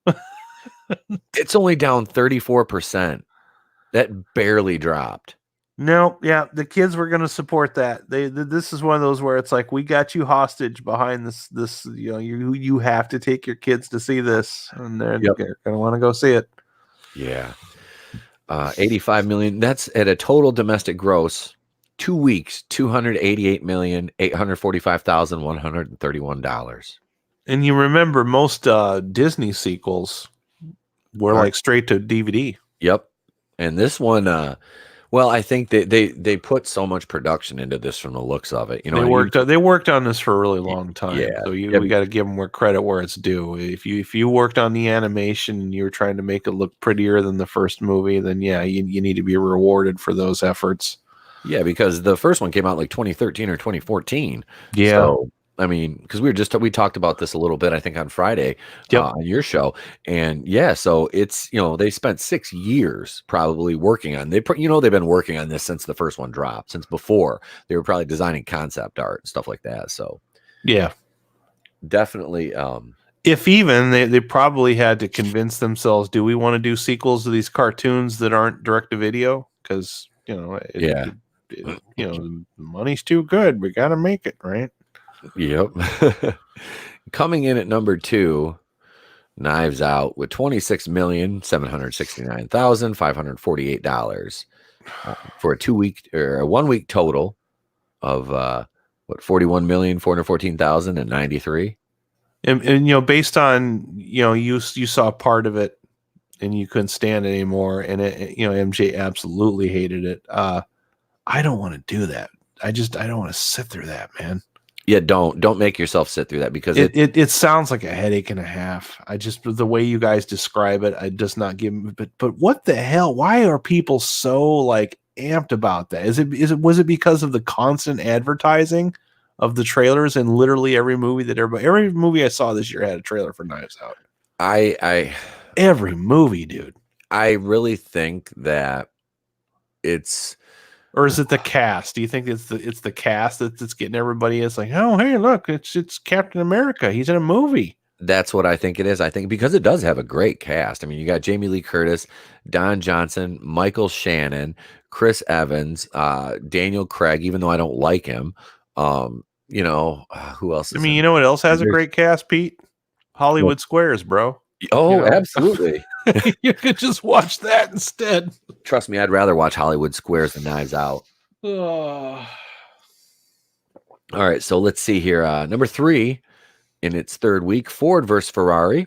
It's only down 34%. That barely dropped. No, yeah, the kids were going to support that. This is one of those where it's like, we got you hostage behind this, you know, you have to take your kids to see this, and they're going to want to go see it. Yeah. 85 million. That's at a total domestic gross 2 weeks, $288,845,131. And you remember most Disney sequels were like straight to DVD. Yep. And this one well, I think they put so much production into this from the looks of it. You know, they worked on this for a really long time. Yeah. So we got to give them credit where it's due. If you worked on the animation and you were trying to make it look prettier than the first movie, then yeah, you need to be rewarded for those efforts. Yeah, because the first one came out like 2013 or 2014. Yeah. So, I mean, because we talked about this a little bit, I think, on Friday on your show. And yeah, so it's, you know, they spent 6 years probably working on, they've been working on this since the first one dropped, since before. They were probably designing concept art and stuff like that. So yeah, definitely. If even they probably had to convince themselves, do we want to do sequels to these cartoons that aren't direct to video? Because, you know, the money's too good. We got to make it, right? Yep. Coming in at number 2, Knives Out with $26,769,548 for a 1 week total of 41,414,093. And you know, based on, you know, you saw part of it and you couldn't stand it anymore, and MJ absolutely hated it. I don't want to do that. I don't want to sit through that, man. Yeah, don't make yourself sit through that, because it sounds like a headache and a half. The way you guys describe it, I just not give. But what the hell? Why are people so like amped about that? Was it because of the constant advertising of the trailers, and literally every movie I saw this year had a trailer for Knives Out? Every movie, dude. I really think that it's. Or is it the cast? Do you think it's the cast that's getting everybody? It's like, oh, hey, look, it's Captain America. He's in a movie. That's what I think it is. I think because it does have a great cast. I mean, you got Jamie Lee Curtis, Don Johnson, Michael Shannon, Chris Evans, Daniel Craig, even though I don't like him. Who else I is mean, in you know what else has a there's great cast, Pete? Hollywood Squares, bro. Oh, know? absolutely. You could just watch that instead. Trust me, I'd rather watch Hollywood Squares than Knives Out. Oh. All right, so let's see here. Number 3 in its third week, Ford versus Ferrari,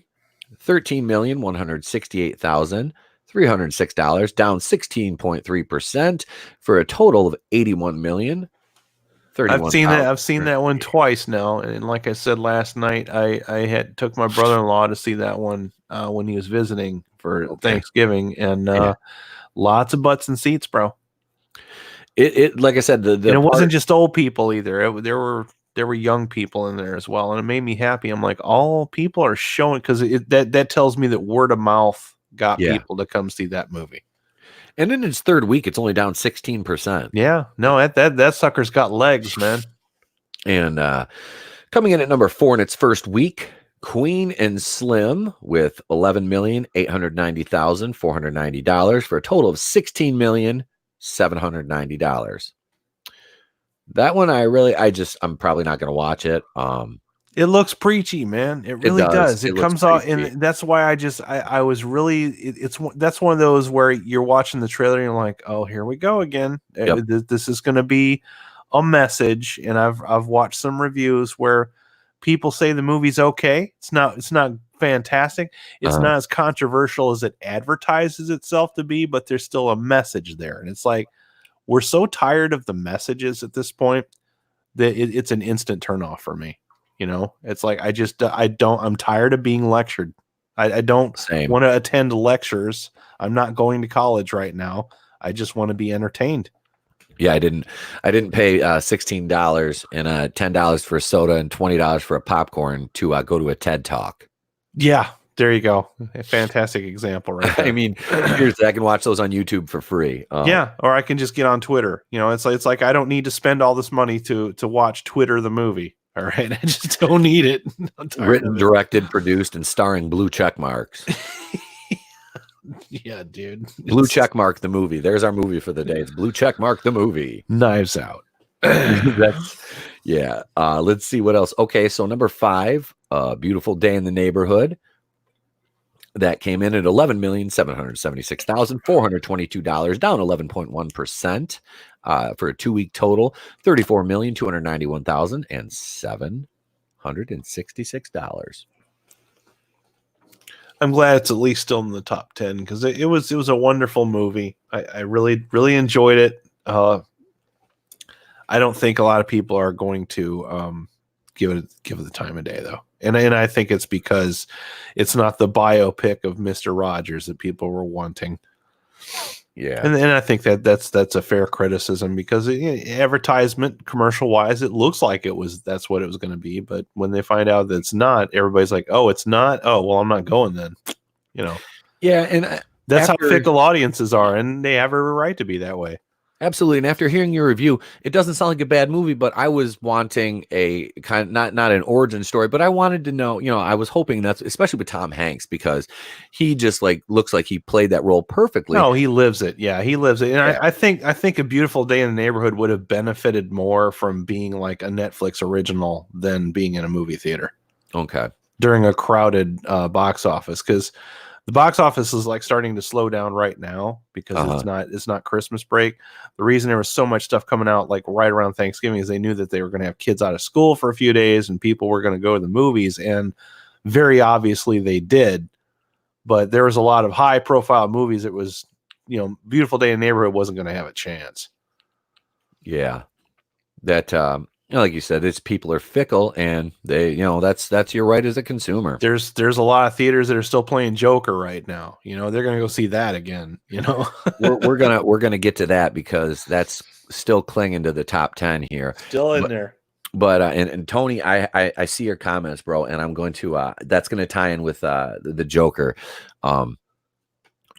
$13,168,306, down 16.3% for a total of $81,031,000. I've seen that one twice now, and like I said last night, I had took my brother-in-law to see that one when he was visiting for Thanksgiving, and lots of butts and seats, bro. It like I said, and it wasn't just old people either. There were young people in there as well, and it made me happy. I'm like, all people are showing, because that tells me that word of mouth got people to come see that movie. And in its third week, it's only down 16%. Yeah, no, that sucker's got legs, man. And coming in at number 4 in its first week, Queen and Slim with $11,890,490 for a total of $16,790. That one I'm probably not going to watch it. It looks preachy, man. It really does. It comes out, and that's why I was really. That's one of those where you're watching the trailer and you're like, oh, here we go again. This is going to be a message, and I've watched some reviews where people say the movie's okay. It's not fantastic. It's not as controversial as it advertises itself to be, but there's still a message there, and it's like we're so tired of the messages at this point that it's an instant turnoff for me. You know, it's like I'm tired of being lectured. I don't want to attend lectures. I'm not going to college right now. I just want to be entertained. Yeah, I didn't pay $16 and $10 for a soda and $20 for a popcorn to go to a TED Talk. Yeah, there you go. A fantastic example, right there. I mean, I can watch those on YouTube for free. Yeah, or I can just get on Twitter. You know, it's like I don't need to spend all this money to watch Twitter the movie. All right, I just don't need it. Written, directed, produced, and starring blue check marks. Yeah, dude. Blue check mark the movie. There's our movie for the day. It's Blue check mark the movie. Knives Out. Let's see what else. Okay, so number 5, Beautiful Day in the Neighborhood. That came in at $11,776,422, down 11.1%. For a 2-week total, $34,291,766. I'm glad it's at least still in the top 10 because it was a wonderful movie. I really, really enjoyed it. I don't think a lot of people are going to give it the time of day though. And I think it's because it's not the biopic of Mr. Rogers that people were wanting. Yeah. And I think that's a fair criticism because advertisement commercial wise, it looks like that's what it was going to be. But when they find out that it's not, everybody's like, oh, it's not. Oh, well, I'm not going then, you know? Yeah. And that's how fickle audiences are. And they have a right to be that way. Absolutely. And after hearing your review, it doesn't sound like a bad movie, but I was wanting a kind of not an origin story, but I wanted to know, I was hoping that's especially with Tom Hanks, because he just looks like he played that role perfectly. No, he lives it. Yeah, he lives it. And yeah. I think A Beautiful Day in the Neighborhood would have benefited more from being like a Netflix original than being in a movie theater. Okay. During a crowded box office, because the box office is like starting to slow down right now because it's not Christmas break. The reason there was so much stuff coming out like right around Thanksgiving is they knew that they were going to have kids out of school for a few days and people were going to go to the movies, and very obviously they did. But there was a lot of high profile movies. It was, Beautiful Day in the Neighborhood wasn't going to have a chance. Yeah. That like you said, people are fickle, and they, that's your right as a consumer. There's a lot of theaters that are still playing Joker right now. They're going to go see that again. we're gonna get to that because that's still clinging to the top 10 here. Still in there. But and Tony, I see your comments, bro, and I'm going to that's going to tie in with the Joker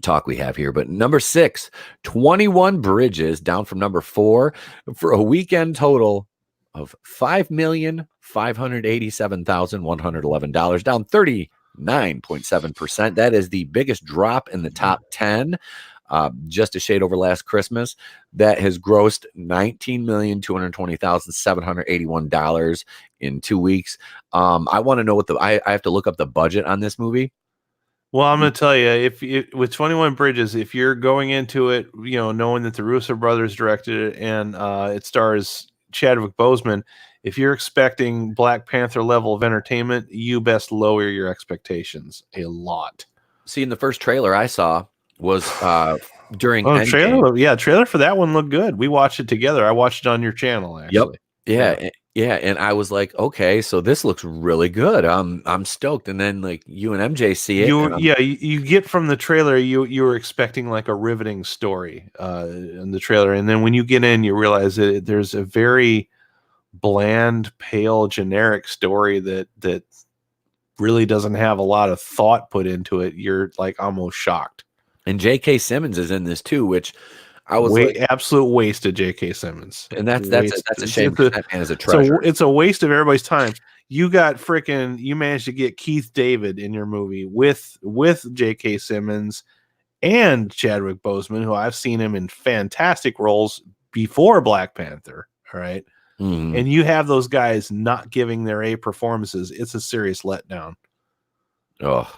talk we have here. But number 6, 21 Bridges, down from number 4 for a weekend total of $5,587,111, down 39.7%. That is the biggest drop in the top 10, just a shade over last Christmas. That has grossed $19,220,781 in 2 weeks. I want to know what I have to look up the budget on this movie. Well, I'm going to tell you, if with 21 Bridges, if you're going into it, knowing that the Russo brothers directed it and it stars Chadwick Boseman, if you're expecting Black Panther level of entertainment, you best lower your expectations a lot. See, in the first trailer I saw was during Endgame. Trailer for that one looked good. We watched it together. I watched it on your channel, actually. Yep. Yeah, and I was like, okay, so this looks really good. I'm stoked. And then like you and MJ see it. You get from the trailer, you were expecting like a riveting story in the trailer, and then when you get in, you realize that there's a very bland, pale, generic story that really doesn't have a lot of thought put into it. You're like almost shocked. And J.K. Simmons is in this too, which I was absolute waste of J.K. Simmons, and that's a shame. That man is a treasure. So it's a waste of everybody's time. You managed to get Keith David in your movie with J.K. Simmons and Chadwick Boseman, who I've seen him in fantastic roles before Black Panther. All right, and you have those guys not giving their A performances. It's a serious letdown. Oh,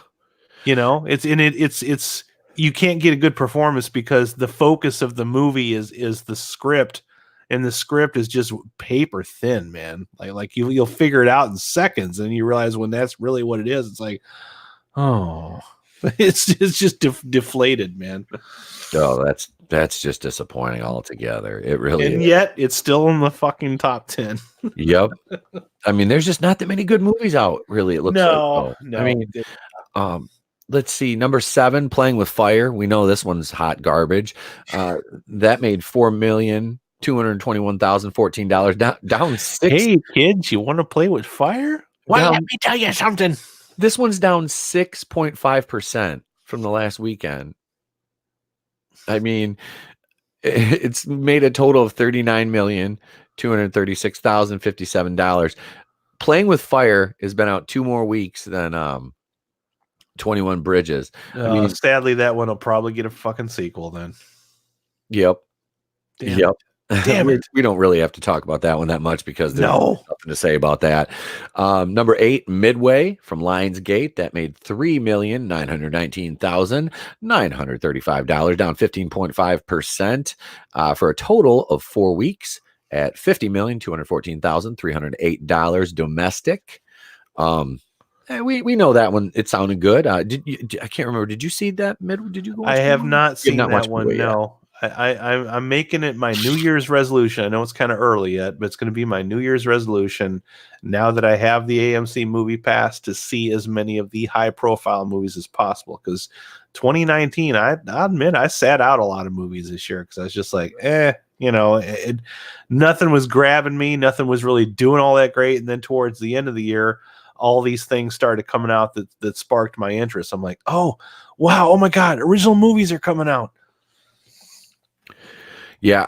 it's. You can't get a good performance because the focus of the movie is the script, and the script is just paper thin, man. Like you'll figure it out in seconds, and you realize when that's really what it is. It's like, oh, it's just deflated, man. Oh, that's just disappointing altogether. It really and is. Yet it's still in the fucking top 10. Yep. I mean, there's just not that many good movies out, really. It looks no. I mean, let's see, number 7, Playing with Fire. We know this one's hot garbage. That made $4,221,014, down 6. Hey kids, you want to play with fire? Well, let me tell you something. This one's down 6.5% from the last weekend. I mean, it's made a total of $39,236,057. Playing with Fire has been out 2 more weeks than 21 Bridges. I mean, sadly, that one will probably get a fucking sequel then. Yep. Damn it. We don't really have to talk about that one that much because there's nothing to say about that. Number 8, Midway from Lionsgate. That made $3,919,935, down 15.5%, for a total of 4 weeks at $50,214,308 domestic. We know that one. It sounded good. I can't remember. Did you see that? Did you go? I have not seen that one. No, I'm making it my New Year's resolution. I know it's kind of early yet, but it's going to be my New Year's resolution now that I have the AMC Movie Pass to see as many of the high-profile movies as possible. Because 2019, I admit I sat out a lot of movies this year because I was just like, nothing was grabbing me. Nothing was really doing all that great. And then towards the end of the year, all these things started coming out that sparked my interest. I'm like, oh, wow. Oh my God. Original movies are coming out. Yeah.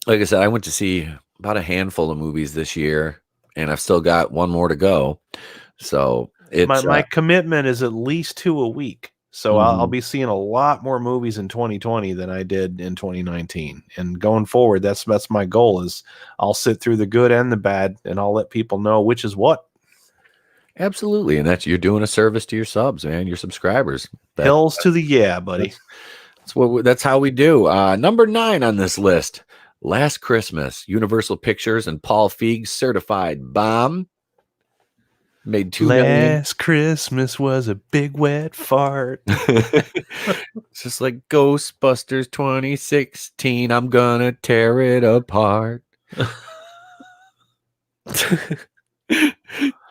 Like I said, I went to see about a handful of movies this year and I've still got one more to go. So it's my commitment is at least 2 a week. So I'll be seeing a lot more movies in 2020 than I did in 2019. And going forward, that's my goal is I'll sit through the good and the bad and I'll let people know which is what. Absolutely. And you're doing a service to your subs, man, your subscribers. Hells to the yeah, buddy. That's how we do. Number 9 on this list, Last Christmas, Universal Pictures and Paul Feig's certified bomb. Made $2 million. Last Christmas was a big wet fart. It's just like Ghostbusters 2016. I'm gonna tear it apart.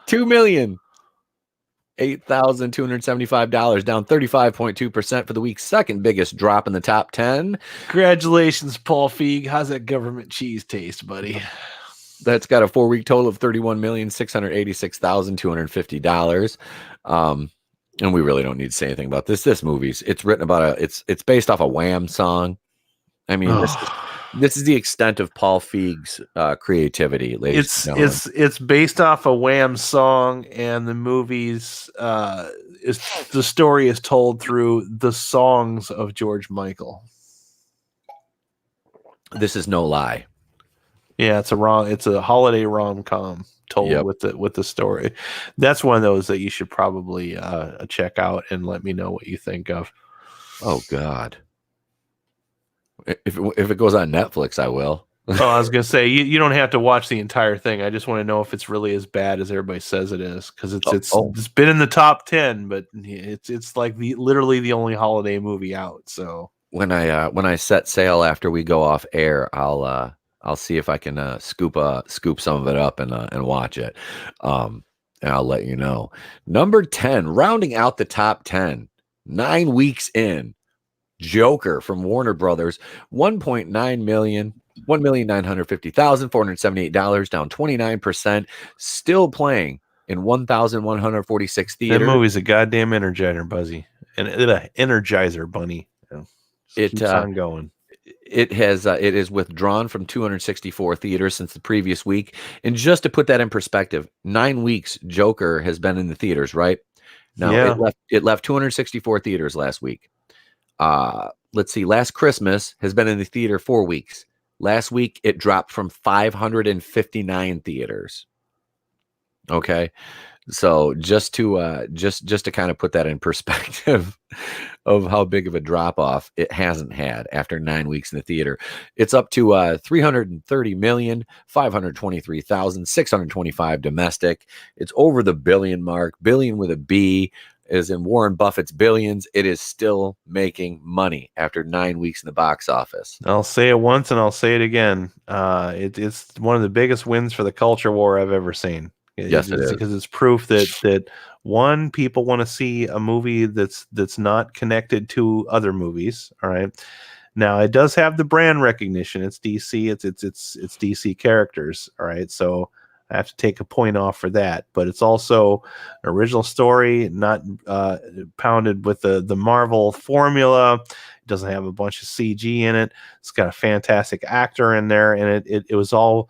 $2,008,275, down 35.2% for the week's second biggest drop in the top 10. Congratulations, Paul Feig. How's that government cheese taste, buddy? That's got a 4-week total of $31,686,250. And we really don't need to say anything about this. This movie's it's written about it's based off a Wham song. I mean, This is the extent of Paul Feig's creativity, ladies and gentlemen. It's based off a Wham song, and the movie's is the story is told through the songs of George Michael. This is no lie. Yeah, it's a holiday rom-com told with the story. That's one of those that you should probably check out and let me know what you think of. Oh God. If it goes on Netflix, I will. Oh, I was gonna say you don't have to watch the entire thing. I just want to know if it's really as bad as everybody says it is, because it's been in the top 10, but it's like literally the only holiday movie out. So when I set sail after we go off air, I'll see if I can scoop some of it up and watch it, and I'll let you know. Number 10, rounding out the top 10, 9 weeks in, Joker from Warner Brothers, 1.9 million. $1,950,478, down 29%, still playing in 1,146 theaters. That movie's a goddamn energizer, Buzzy, and an energizer bunny. It keeps on going. It is withdrawn from 264 theaters since the previous week. And just to put that in perspective, 9 weeks Joker has been in the theaters, right? Now it left 264 theaters last week. Let's see, last Christmas has been in the theater 4 weeks. Last week, it dropped from 559 theaters. Okay, so just to kind of put that in perspective of how big of a drop off it hasn't had after 9 weeks in the theater, it's up to 330,523,625 domestic. It's over the billion mark, billion with a B. Is in Warren Buffett's billions. It is still making money after 9 weeks in the box office. I'll say it once and I'll say it again. It's one of the biggest wins for the culture war I've ever seen. Yes, it is, because it's proof that one, people want to see a movie that's not connected to other movies. All right. Now it does have the brand recognition. It's DC. It's DC characters. All right. So I have to take a point off for that, but it's also an original story, not pounded with the Marvel formula. It doesn't have a bunch of CG in it. It's got a fantastic actor in there, and it was all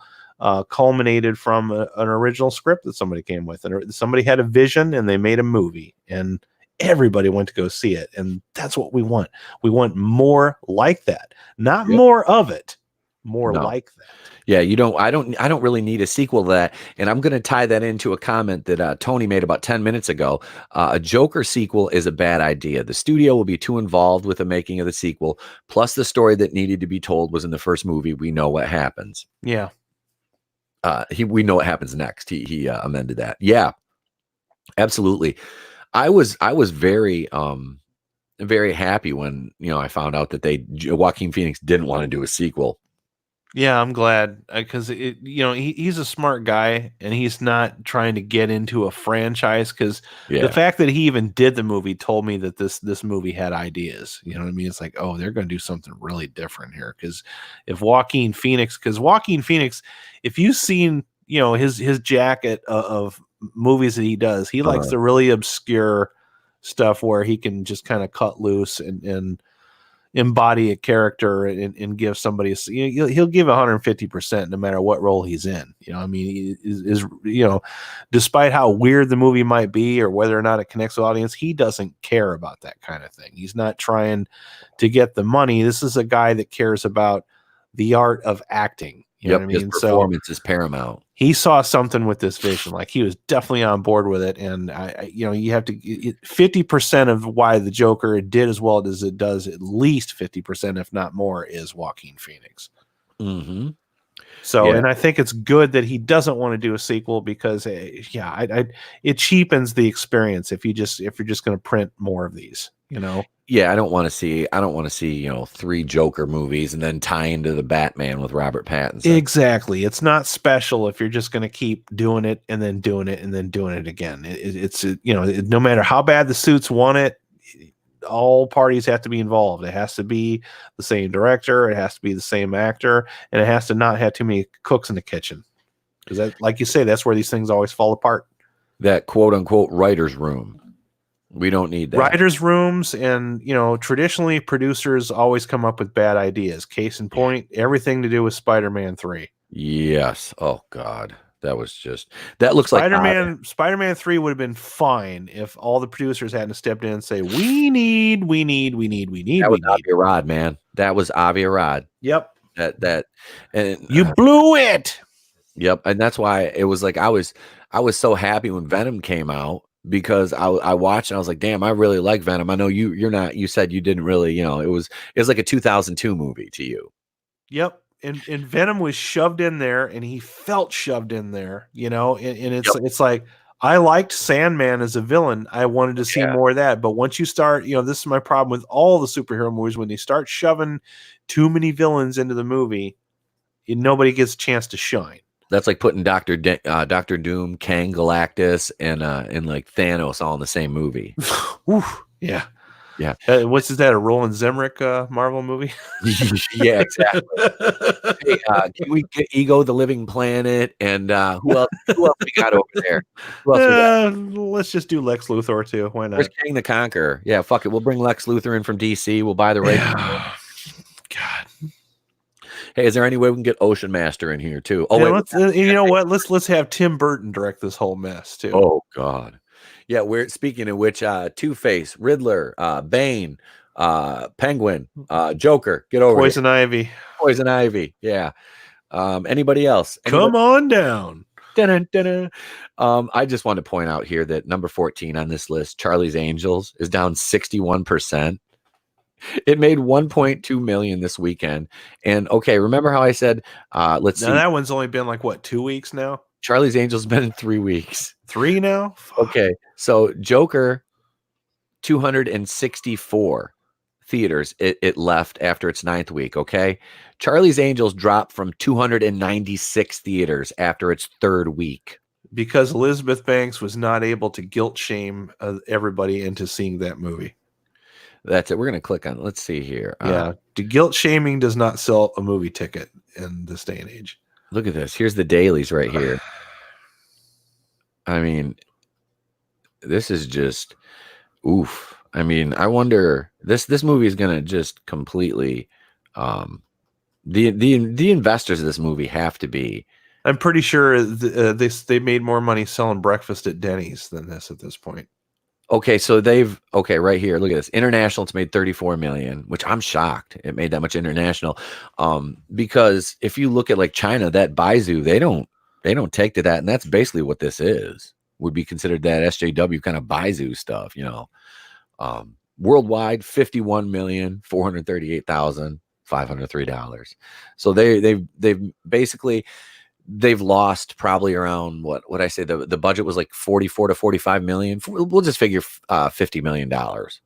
culminated from an original script that somebody came with, and somebody had a vision, and they made a movie, and everybody went to go see it, and that's what we want. We want more like that, not more of it, more like that. Yeah, I don't really need a sequel to that. And I'm going to tie that into a comment that Tony made about 10 minutes ago. A Joker sequel is a bad idea. The studio will be too involved with the making of the sequel. Plus, the story that needed to be told was in the first movie. We know what happens. Yeah. We know what happens next. He amended that. Yeah, absolutely. I was very very happy when I found out that Joaquin Phoenix didn't want to do a sequel. Yeah, I'm glad, because he's a smart guy, and he's not trying to get into a franchise, because the fact that he even did the movie told me that this movie had ideas. You know what I mean? It's like, oh, they're going to do something really different here, because Joaquin Phoenix, if you've seen his jacket of movies that he does, he likes the really obscure stuff where he can just kind of cut loose and embody a character and give somebody he'll give 150% no matter what role he's in. I mean, is despite how weird the movie might be or whether or not it connects with the audience, he doesn't care about that kind of thing. He's not trying to get the money. This is a guy that cares about the art of acting. You know what I mean? His performance is paramount. He saw something with this vision, like he was definitely on board with it. And you have to 50% of why the Joker did as well as it does, at least 50%, if not more, is Joaquin Phoenix. Mm-hmm. So, and I think it's good that he doesn't want to do a sequel, because it cheapens the experience if you're just going to print more of these. Yeah, I don't want to see 3 Joker movies and then tie into the Batman with Robert Pattinson. Exactly. It's not special if you're just going to keep doing it and then doing it and then doing it again. It's no matter how bad the suits want it, all parties have to be involved. It has to be the same director, it has to be the same actor, and it has to not have too many cooks in the kitchen. Because like you say, that's where these things always fall apart. That quote unquote writer's room. We don't need that. Writers' rooms, and traditionally producers always come up with bad ideas. Case in point, everything to do with Spider-Man 3. Yes. Oh God, that looks like Spider-Man 3 would have been fine if all the producers hadn't stepped in and say, we need. that was Avi Arad, man. That was Avi Arad. Yep. And You blew it. Yep, and that's why it was like I was so happy when Venom came out, because I watched and I was like, damn, I really like Venom. I know you're not. You said you didn't really, it was like a 2002 movie to you. Yep. And Venom was shoved in there, and he felt shoved in there, and it's like, I liked Sandman as a villain. I wanted to see more of that. But once you start, this is my problem with all the superhero movies, when they start shoving too many villains into the movie, nobody gets a chance to shine. That's like putting Doctor Doom, Kang, Galactus, and like Thanos all in the same movie. Oof, yeah. Yeah. What's that? A Roland Emmerich Marvel movie? Yeah, exactly. Hey, can we get Ego the Living Planet? And who else we got over there? Let's just do Lex Luthor too. Why not? Where's King the Conqueror? Yeah, fuck it. We'll bring Lex Luthor in from DC. We'll buy the right. God. Hey, is there any way we can get Ocean Master in here too? Oh, wait, you know what? Let's have Tim Burton direct this whole mess too. Oh God. Yeah, we're speaking of which, Two-Face, Riddler, Bane, Penguin, Joker, get over Poison Ivy. Poison Ivy, yeah. Anybody else? Come on down. Dun-dun-dun-dun. I just want to point out here that number 14 on this list, Charlie's Angels, is down 61%. It made 1.2 million this weekend. And okay, remember how I said, let's see. That one's only been like what, 2 weeks now? Charlie's Angels been in 3 weeks. 3 now? Okay, so Joker, 264 theaters it left after its 9th week. Okay, Charlie's Angels dropped from 296 theaters after its 3rd week, because Elizabeth Banks was not able to guilt shame everybody into seeing that movie. That's it. We're gonna click on. Let's see here. Yeah, the guilt shaming does not sell a movie ticket in this day and age. Look at this. Here's the dailies right here. I mean, this is just oof. I mean, I wonder, this movie is gonna just completely the investors of this movie have to be. I'm pretty sure they made more money selling breakfast at Denny's than this at this point. Okay, so right here, look at this. International, it's made 34 million, which I'm shocked it made that much international. Because if you look at like China, that Baizu, they don't take to that, and that's basically what this is. Would be considered that SJW kind of Baizu stuff, worldwide, $51,438,503. So they've basically lost probably around what I say the budget was like 44 to 45 million. We'll just figure $50 million.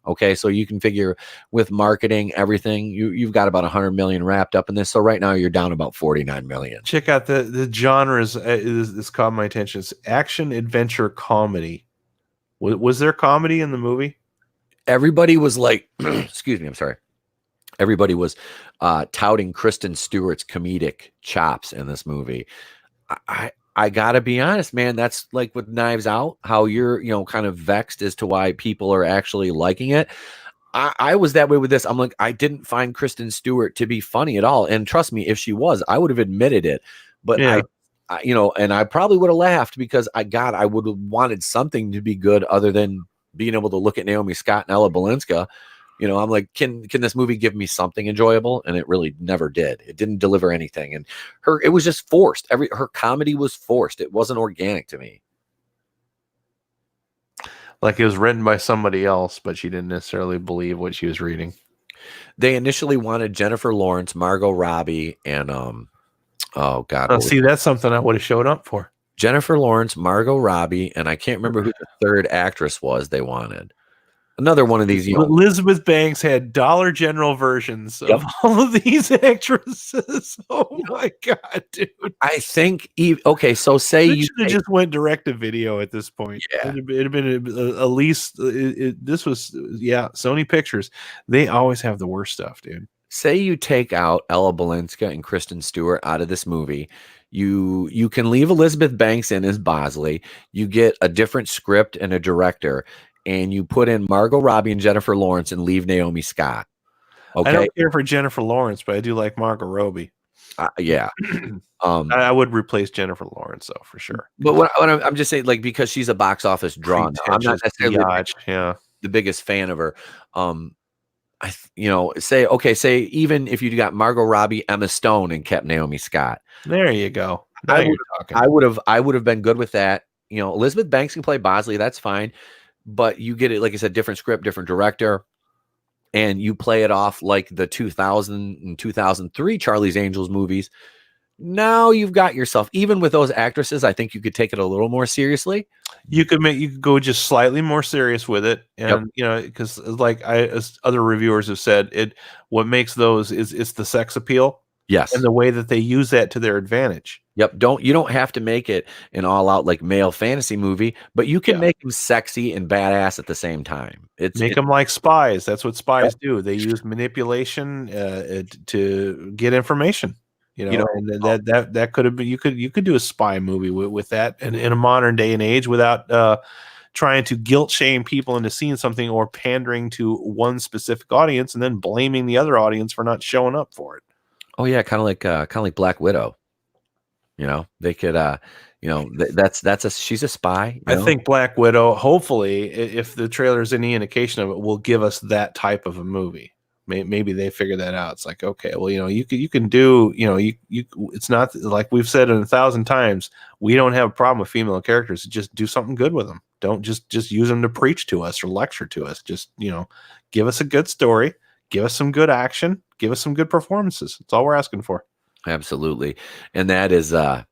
Okay, so you can figure with marketing, everything, you've got about 100 million wrapped up in this. So right now you're down about 49 million. Check out the genres. This caught my attention. It's action, adventure, comedy. Was there comedy in the movie? Everybody was like, excuse me, I'm sorry. Everybody was touting Kristen Stewart's comedic chops in this movie. I gotta be honest, man. That's like with Knives Out, how you're kind of vexed as to why people are actually liking it. I was that way with this. I'm like, I didn't find Kristen Stewart to be funny at all. And trust me, if she was, I would have admitted it. But yeah. And I probably would have laughed because I would have wanted something to be good other than being able to look at Naomi Scott and Ella Balinska. I'm like, can this movie give me something enjoyable? And it really never did. It didn't deliver anything. And it was just forced. Her comedy was forced. It wasn't organic to me. Like it was written by somebody else, but she didn't necessarily believe what she was reading. They initially wanted Jennifer Lawrence, Margot Robbie, and oh God. See, that's something I would have showed up for. Jennifer Lawrence, Margot Robbie, and I can't remember who the third actress was they wanted. Another one of these. Elizabeth Banks had Dollar General versions of all of these actresses. Oh my God, dude! I think. Okay, so say you should have just went direct to video at this point. Yeah, it'd have been at least. This was Sony Pictures. They always have the worst stuff, dude. Say you take out Ella Balinska and Kristen Stewart out of this movie. You can leave Elizabeth Banks in as Bosley. You get a different script and a director. and you put in Margot Robbie and Jennifer Lawrence and leave Naomi Scott. I Okay. don't care for Jennifer Lawrence, but I do like Margot Robbie. Yeah. I would replace Jennifer Lawrence though for sure. But what I'm just saying, like, because she's a box office draw. Now, I'm not Pretentious necessarily biatch, the biggest fan of her. Say even if you got Margot Robbie, Emma Stone, and kept Naomi Scott, there you go. Now you're talking. I would have been good with that. Elizabeth Banks can play Bosley, that's fine, but you get it, like I said, different script, different director, and you play it off like the 2000 and 2003 Charlie's Angels movies. Now you've got yourself, even with those actresses, I think you could take it a little more seriously. You could go just slightly more serious with it, and because as other reviewers have said, what makes those is it's the sex appeal, Yes, and the way that they use that to their advantage. Yep. You don't have to make it an all out like male fantasy movie, but you can make them sexy and badass at the same time. Make them like spies. That's what spies do. They use manipulation to get information. And that could have been you could do a spy movie with that in a modern day and age without trying to guilt shame people into seeing something or pandering to one specific audience and then blaming the other audience for not showing up for it. Oh yeah, kind of like Black Widow. They could she's a spy. I think Black Widow, hopefully, if the trailer is any indication of it, will give us that type of a movie. Maybe they figure that out. It's like, okay, well, you can do, it's not like we've said it 1,000 times. We don't have a problem with female characters. Just do something good with them. Don't just use them to preach to us or lecture to us. Just, give us a good story, give us some good action, give us some good performances. That's all we're asking for. Absolutely. And that is it,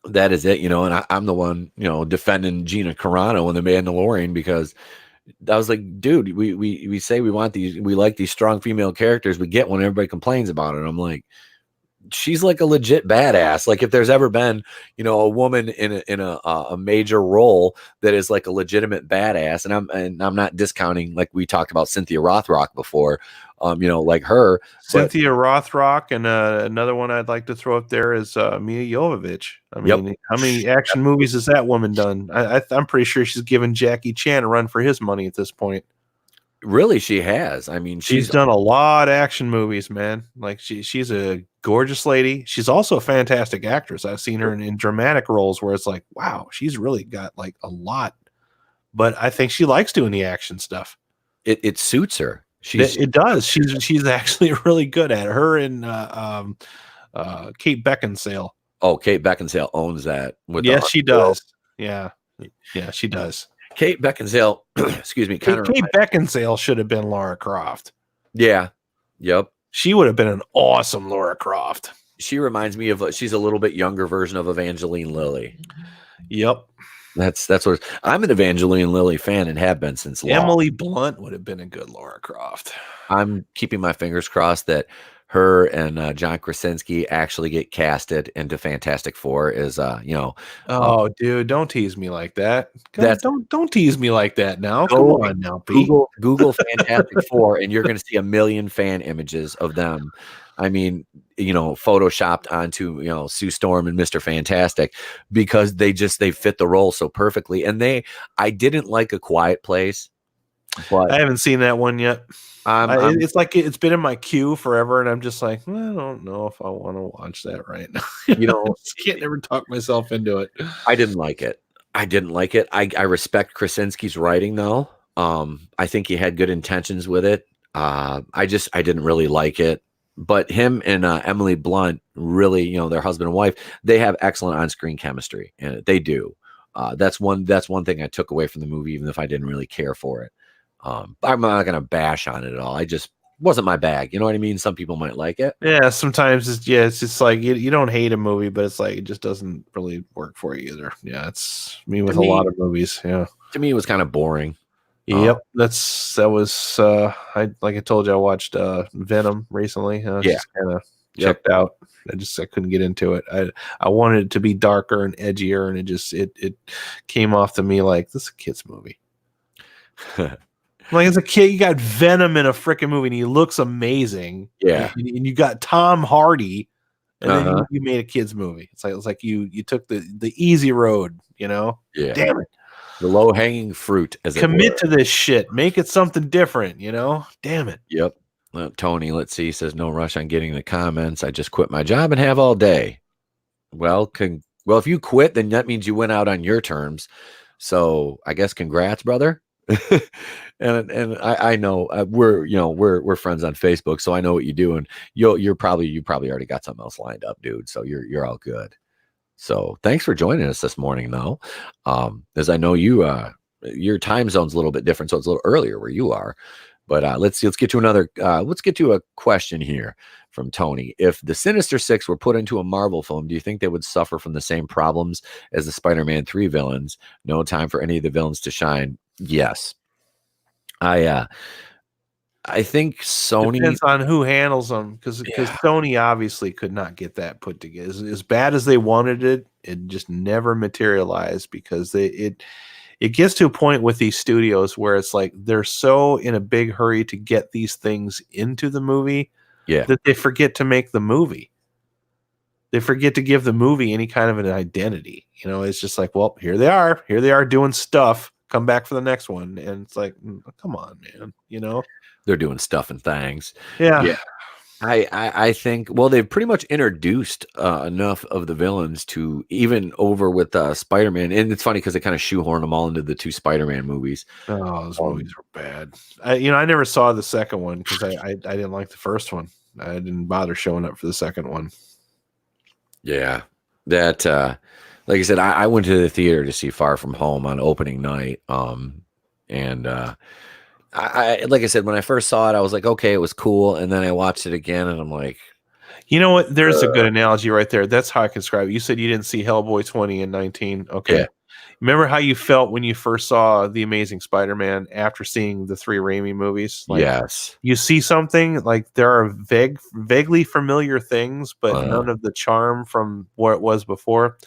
and I'm the one, defending Gina Carano and the Mandalorian, because I was like, dude, we say we like these strong female characters. We get when everybody complains about it. I'm like, she's like a legit badass. Like if there's ever been, a woman in a major role that is like a legitimate badass, and I'm not discounting, like we talked about Cynthia Rothrock before, like her. Cynthia Rothrock, and another one I'd like to throw up there is Mia Jovovich. I mean, how many action movies has that woman done? I'm pretty sure she's given Jackie Chan a run for his money at this point. Really, she has. I mean, she's done a lot of action movies, man. Like she's a gorgeous lady. She's also a fantastic actress. I've seen her in dramatic roles where it's like, wow, she's really got like a lot. But I think she likes doing the action stuff. It suits her. It does. She's actually really good at it. Her and Kate Beckinsale. Oh, Kate Beckinsale owns that. Yes, she does. Yeah, she does. Kate Beckinsale, excuse me. Kate Beckinsale should have been Lara Croft. Yeah. Yep. She would have been an awesome Lara Croft. She reminds me of, she's a little bit younger version of Evangeline Lilly. Yep. That's what I'm an Evangeline Lilly fan and have been since long. Emily Blunt would have been a good Lara Croft. I'm keeping my fingers crossed that her and John Krasinski actually get casted into Fantastic Four as dude, don't tease me like that. Don't tease me like that now. Come on now, Pete. Google Fantastic Four, and you're going to see a million fan images of them. I mean, photoshopped onto, Sue Storm and Mr. Fantastic, because they fit the role so perfectly. And I didn't like A Quiet Place, but I haven't seen that one yet. It's like it's been in my queue forever, and I'm just like, I don't know if I want to watch that right now. I can't never talk myself into it. I didn't like it. I respect Krasinski's writing, though. I think he had good intentions with it. I didn't really like it. But him and Emily Blunt, really, their husband and wife, they have excellent on-screen chemistry, and they do. That's one thing I took away from the movie, even if I didn't really care for it. I'm not going to bash on it at all. I just wasn't my bag. You know what I mean? Some people might like it. Yeah, sometimes it's just like you don't hate a movie, but it's like it just doesn't really work for you either. Yeah, it's me with a lot of movies. Yeah, to me, it was kind of boring. Yep, that was like I told you, I watched Venom recently. Just kind of checked out. I couldn't get into it. I wanted it to be darker and edgier, and it came off to me like this is a kid's movie. Like as a kid, you got Venom in a freaking movie, and he looks amazing. Yeah, and you got Tom Hardy, and then you made a kids movie. It's like you took the easy road. Yeah, damn it. The low hanging fruit, as it Commit were. to this shit. Make it something different, you know? Damn it. Yep. Tony, let's see, says no rush on getting the comments. I just quit my job and have all day. Well, well, if you quit, then that means you went out on your terms. So I guess congrats, brother. and I know we're friends on Facebook, so I know what you do, and you probably already got something else lined up, dude. So you're all good. So thanks for joining us this morning, though. As I know your time zone's a little bit different, so it's a little earlier where you are. But let's get to let's get to a question here from Tony. If the Sinister Six were put into a Marvel film, do you think they would suffer from the same problems as the Spider-Man 3 villains? No time for any of the villains to shine. Yes. I think Sony Depends on who handles them, because Sony obviously could not get that put together. As bad as they wanted it, it just never materialized, because it gets to a point with these studios where it's like they're so in a big hurry to get these things into the movie that they forget to make the movie. They forget to give the movie any kind of an identity. You know, it's just like, well, here they are doing stuff. Come back for the next one. And it's like, come on, man. You know, they're doing stuff and things. Yeah. I think, well, they've pretty much introduced enough of the villains to even over with Spider-Man. And it's funny because they kind of shoehorn them all into the 2 Spider-Man movies. Oh, those movies were bad. I never saw the second one because I didn't like the first one. I didn't bother showing up for the second one. Yeah. That, like I said, I went to the theater to see Far From Home on opening night. And I like I said, when I first saw it, I was like, okay, it was cool. And then I watched it again and I'm like, you know what? There's a good analogy right there. That's how I can describe it. You said you didn't see Hellboy 20 and 19. Okay. Yeah. Remember how you felt when you first saw The Amazing Spider-Man after seeing the 3 Raimi movies? Like, yes. You see something, like there are vaguely familiar things, but none of the charm from what it was before.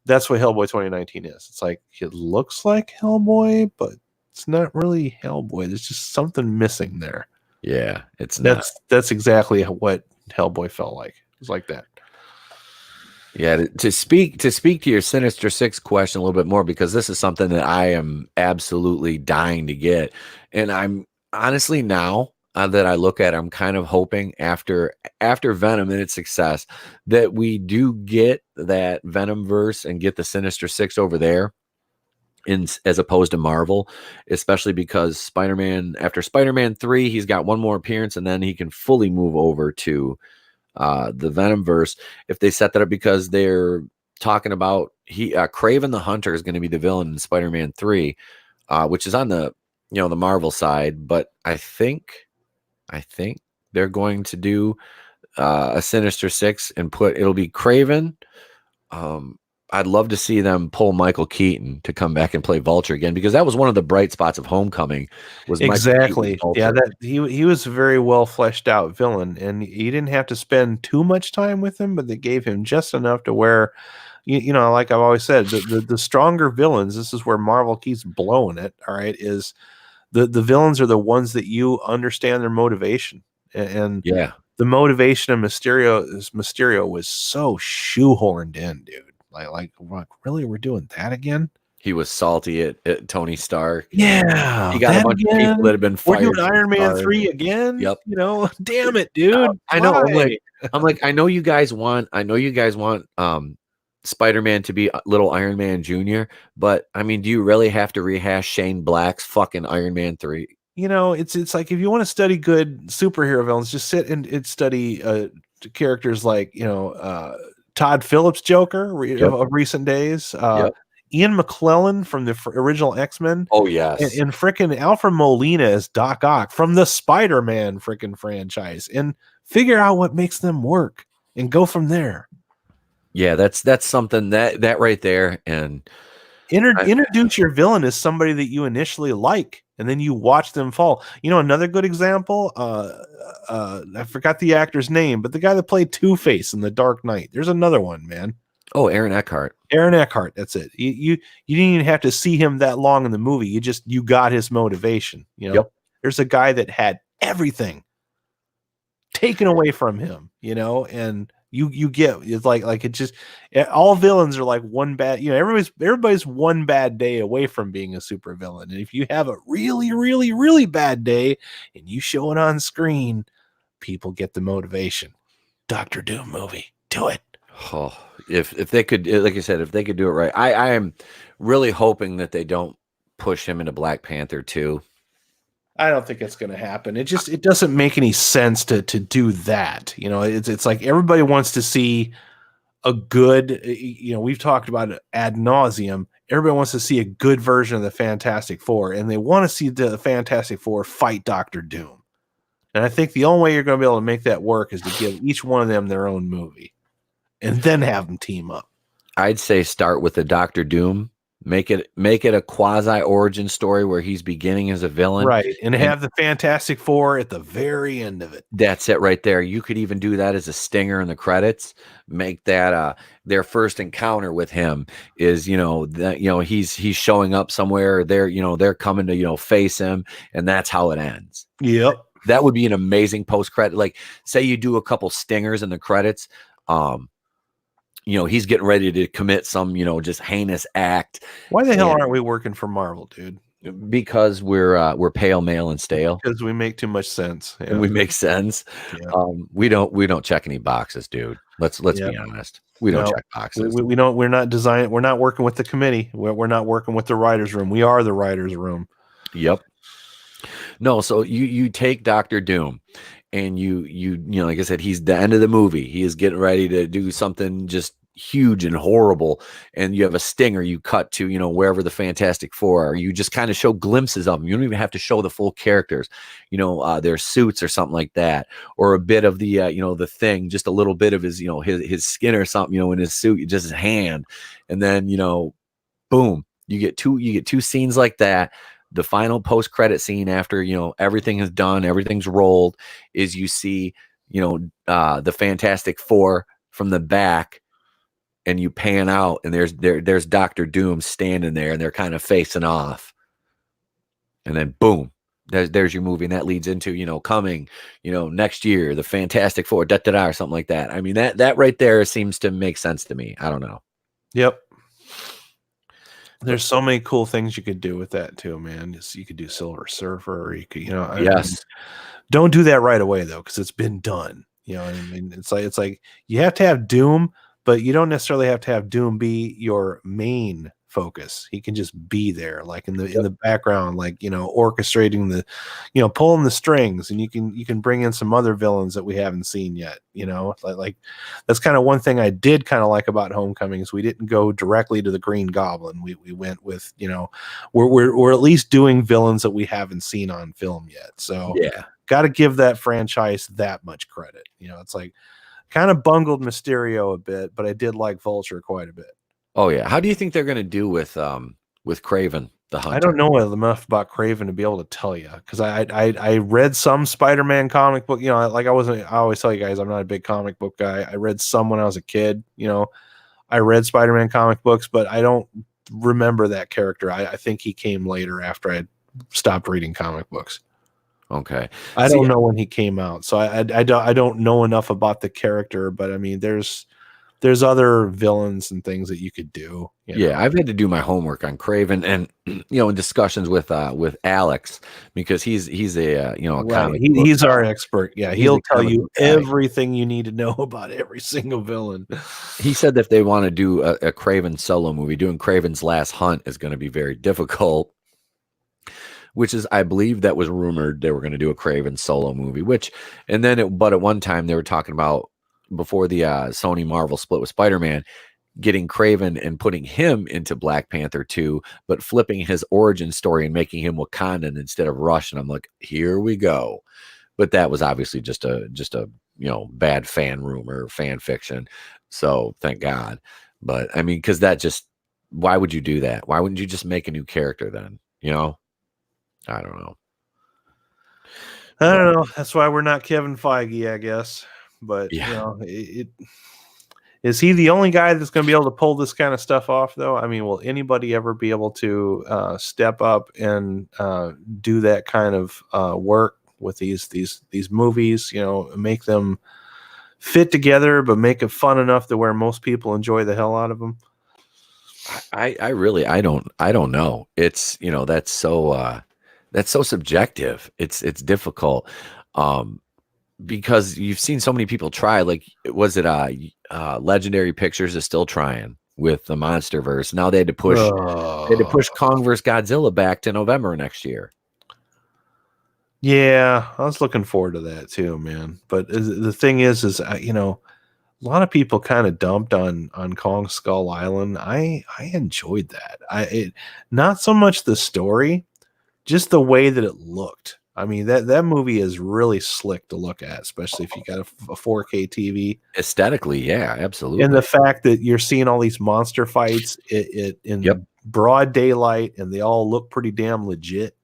That's what Hellboy 2019 is. It's like, it looks like Hellboy, but it's not really Hellboy. There's just something missing there. Yeah, it's not. That's exactly what Hellboy felt like. It was like that. Yeah, to speak to your Sinister Six question a little bit more, because this is something that I am absolutely dying to get, and I'm honestly now that I look at it, I'm kind of hoping after Venom and its success that we do get that Venom verse and get the Sinister Six over there, as opposed to Marvel, especially because after Spider-Man 3, he's got one more appearance and then he can fully move over to the Venomverse if they set that up, because they're talking about Kraven the Hunter is going to be the villain in Spider-Man 3, which is on the the Marvel side, but I think they're going to do a Sinister Six and it'll be Kraven. I'd love to see them pull Michael Keaton to come back and play Vulture again, because that was one of the bright spots of Homecoming. Was exactly, yeah, that he was a very well fleshed out villain, and you didn't have to spend too much time with him, but they gave him just enough to where, you know, like I've always said, the stronger villains. This is where Marvel keeps blowing it. All right, is the villains are the ones that you understand their motivation, and yeah, the motivation of Mysterio was so shoehorned in, dude. Like, really, we're doing that again? He was salty at Tony Stark. Yeah, he got a bunch of people that had been fired. We're doing Iron Man 3 again. Yep. You know, damn it, dude. I know. I'm like, I know you guys want Spider-Man to be little Iron Man Jr., but I mean, do you really have to rehash Shane Black's fucking Iron Man 3? You know, it's like, if you want to study good superhero villains, just sit and study characters like, Todd Phillips' Joker of recent days. Ian McClellan from the original X-Men. Oh, yes. And frickin' Alfred Molina as Doc Ock from the Spider-Man frickin' franchise. And figure out what makes them work and go from there. Yeah, that's something that right there. And introduce your villain as somebody that you initially like, and then you watch them fall. You know, another good example, I forgot the actor's name, but the guy that played Two-Face in The Dark Knight. There's another one, man. Oh, Aaron Eckhart. That's it. You didn't even have to see him that long in the movie. You got his motivation. There's a guy that had everything taken away from him, and You get it's like it just all villains are like one bad. Everybody's one bad day away from being a super villain. And if you have a really really really bad day and you show it on screen, people get the motivation. Doctor Doom movie, do it. Oh, if they could, like you said, if they could do it right, I am really hoping that they don't push him into Black Panther 2. I don't think it's going to happen. It doesn't make any sense to do that. It's like everybody wants to see a good. We've talked about it ad nauseum. Everybody wants to see a good version of the Fantastic Four, and they want to see the Fantastic Four fight Doctor Doom. And I think the only way you're going to be able to make that work is to give each one of them their own movie, and then have them team up. I'd say start with the Doctor Doom. Make it a quasi origin story where he's beginning as a villain, right? And have the Fantastic Four at the very end of it. That's it right there. You could even do that as a stinger in the credits. Make that their first encounter with him is he's showing up somewhere. They're coming to face him, and that's how it ends. Yep, that would be an amazing post credit. Like, say you do a couple stingers in the credits. He's getting ready to commit some, just heinous act. Why the hell aren't we working for Marvel, dude? Because we're pale, male, and stale. Because we make too much sense. Yeah. And we make sense. Yeah. We don't check any boxes, dude. Let's be honest. We don't check boxes. We don't. We're not designing. We're not working with the committee. We're not working with the writers' room. We are the writers' room. Yep. No, so you take Doctor Doom. And you like I said, he's the end of the movie. He is getting ready to do something just huge and horrible. And you have a stinger you cut to, wherever the Fantastic Four are. You just kind of show glimpses of them. You don't even have to show the full characters, their suits or something like that. Or a bit of the, the Thing, just a little bit of his, his skin or something, in his suit, just his hand. And then, boom, you get two scenes like that. The final post-credit scene after, everything is done, everything's rolled, is you see, the Fantastic Four from the back, and you pan out, and there's Doctor Doom standing there, and they're kind of facing off. And then boom, there's your movie, and that leads into, coming, next year, the Fantastic Four, da-da-da, or something like that. I mean, that right there seems to make sense to me. I don't know. Yep. There's so many cool things you could do with that too, man. You could do Silver Surfer, or you could, yes. Don't do that right away though, because it's been done. I mean, it's like you have to have Doom, but you don't necessarily have to have Doom be your main focus. He can just be there, like in the background, like orchestrating the, pulling the strings, and you can bring in some other villains that we haven't seen yet. Like that's kind of one thing I did kind of like about Homecoming is we didn't go directly to the Green Goblin. We went with we're at least doing villains that we haven't seen on film yet. So yeah, got to give that franchise that much credit. It's like kind of bungled Mysterio a bit, but I did like Vulture quite a bit. Oh yeah. How do you think they're going to do with Kraven the Hunter? I don't know enough about Kraven to be able to tell you, because I read some Spider-Man comic book. Like I always tell you guys, I'm not a big comic book guy. I read some when I was a kid. I read Spider-Man comic books, but I don't remember that character. I think he came later after I stopped reading comic books. Okay. I don't know when he came out, so I don't know enough about the character. But I mean, there's other villains and things that you could do. Yeah, I've had to do my homework on Kraven, and in discussions with Alex, because he's a a comic. He's our expert. Yeah, he'll tell you everything you need to know about every single villain. He said that if they want to do a Kraven solo movie, doing Kraven's Last Hunt is going to be very difficult. Which is, I believe that was rumored they were going to do a Kraven solo movie. But at one time they were talking about, before the Sony Marvel split with Spider-Man, getting Kraven and putting him into Black Panther 2, but flipping his origin story and making him Wakandan instead of Russian. I'm like, here we go. But that was obviously just a bad fan rumor, fan fiction. So thank God. But I mean, because why would you do that? Why wouldn't you just make a new character then? I don't know. I don't know. That's why we're not Kevin Feige, I guess. But is he the only guy that's going to be able to pull this kind of stuff off, though? I mean, will anybody ever be able to step up and do that kind of work with these movies? Make them fit together, but make it fun enough to where most people enjoy the hell out of them? I really I don't know. It's that's so subjective. It's difficult. Um because you've seen so many people try. Like, was it Legendary Pictures is still trying with the MonsterVerse. Now they had to push Kong vs Godzilla back to November next year. Yeah, I was looking forward to that too, man. But the thing is a lot of people kind of dumped on Kong Skull Island. I enjoyed that. Not so much the story, just the way that it looked. I mean, that movie is really slick to look at, especially if you got a 4K TV. Aesthetically, yeah, absolutely. And the fact that you're seeing all these monster fights in Yep. broad daylight, and they all look pretty damn legit.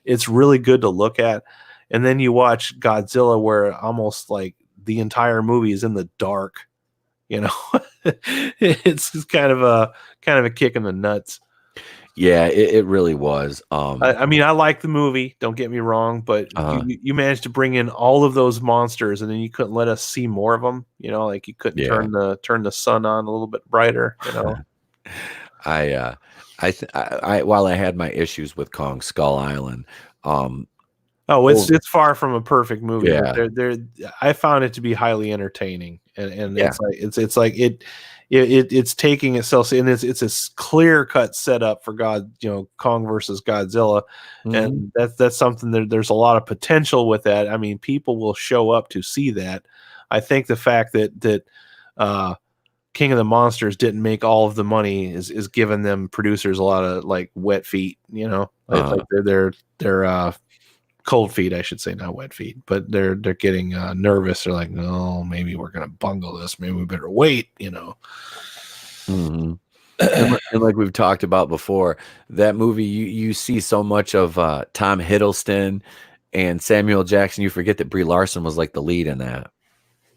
It's really good to look at. And then you watch Godzilla, where almost like the entire movie is in the dark. It's kind of a kick in the nuts. Yeah, it really was. I mean, I like the movie. Don't get me wrong, but you managed to bring in all of those monsters, and then you couldn't let us see more of them. Like you couldn't turn the sun on a little bit brighter. I while I had my issues with Kong Skull Island, it's far from a perfect movie. Yeah. But I found it to be highly entertaining, and it's like it's taking itself, and it's a clear cut setup for Kong versus Godzilla, and that's something that there's a lot of potential with that. I mean, people will show up to see that. I think the fact that King of the Monsters didn't make all of the money is giving them producers a lot of like wet feet. Like they're cold feet, I should say, not wet feet, but they're getting nervous. They're like, no, maybe we're gonna bungle this. Maybe we better wait. And like we've talked about before, that movie you see so much of Tom Hiddleston and Samuel Jackson. You forget that Brie Larson was like the lead in that.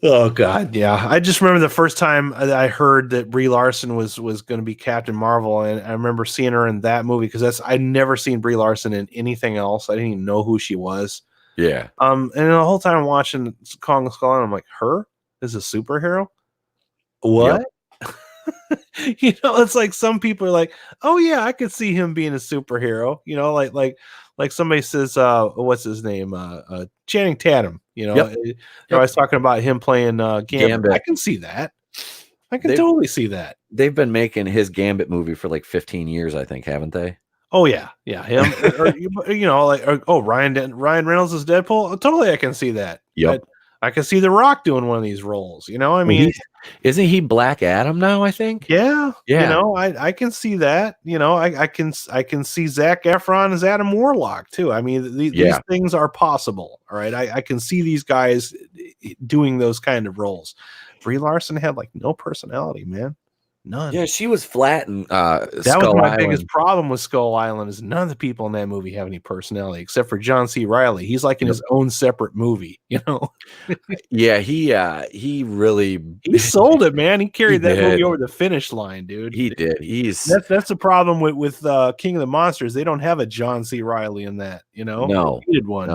Oh God, yeah. I just remember the first time I heard that Brie Larson was going to be Captain Marvel, and I remember seeing her in that movie because I'd never seen Brie Larson in anything else. I didn't even know who she was. Yeah. And the whole time watching Kong Skull Island, I'm like, her is a superhero? What? Yep. It's like some people are like, oh yeah, I could see him being a superhero. Like somebody says, what's his name? Channing Tatum. I was talking about him playing Gambit. I can see that. I can totally see that. They've been making his Gambit movie for like 15 years, I think, haven't they? Oh yeah, him. Ryan Reynolds is Deadpool. Totally, I can see that. Yep. I can see The Rock doing one of these roles. I mean, isn't he Black Adam now? I think. Yeah. I can see that. I can see Zac Efron as Adam Warlock too. I mean, these things are possible. All right, I can see these guys doing those kind of roles. Brie Larson had like no personality, man. None. Yeah, she was flat and that was my biggest problem with Skull Island is none of the people in that movie have any personality except for John C. Reilly. He's like in his own separate movie, Yeah, he really sold it, man. He carried that movie over the finish line, dude. He did. That's the problem with King of the Monsters. They don't have a John C. Reilly in that, No, they needed one.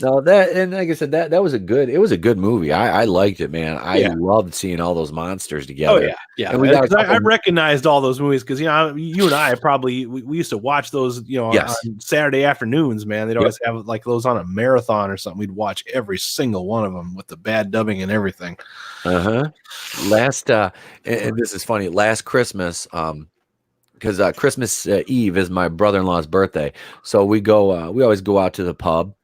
No, that, and like I said, that was a good movie. I liked it, man. I loved seeing all those monsters together. Oh yeah. And I recognized all those movies because you and I probably we used to watch those on Saturday afternoons, man. They'd always have like those on a marathon or something. We'd watch every single one of them with the bad dubbing and everything. Last and this is funny. Last Christmas, because Christmas Eve is my brother-in-law's birthday, so we always go out to the pub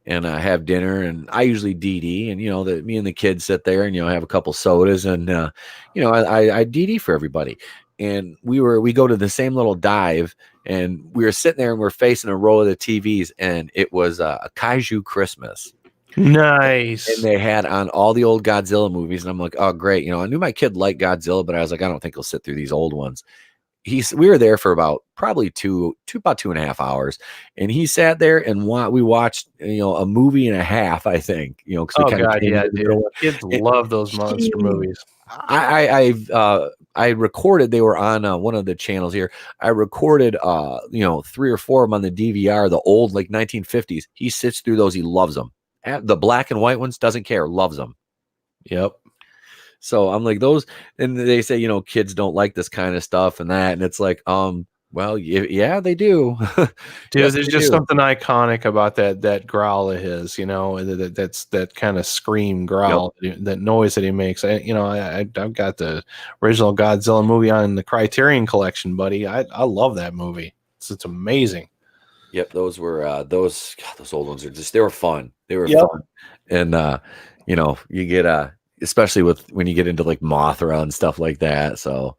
and have dinner, and I usually DD, and me and the kids sit there and have a couple sodas, and I DD for everybody. And we go to the same little dive, and we were sitting there and we're facing a row of the TVs, and it was a Kaiju Christmas. Nice. And they had on all the old Godzilla movies, and I'm like, oh great. I knew my kid liked Godzilla, but I was like, I don't think he'll sit through these old ones. We were there for about probably about 2.5 hours, and he sat there and we watched a movie and a half, I think. Dude. Kids love those monster movies. I recorded. They were on one of the channels here. I recorded 3 or 4 of them on the DVR, the old like 1950s. He sits through those. He loves them. The black and white ones, doesn't care, loves them. Yep. So I'm like those, and they say, kids don't like this kind of stuff and that, and it's like, well, yeah, they do. Dude, Yes, there's they just do. something iconic about that growl of his, that's that kind of scream growl, that noise that he makes. I've got the original Godzilla movie on the Criterion Collection, buddy. I love that movie. It's amazing. Yep, those were those old ones are just, they were fun. They were Yep. fun. And you get especially when you get into like Mothra and stuff like that. So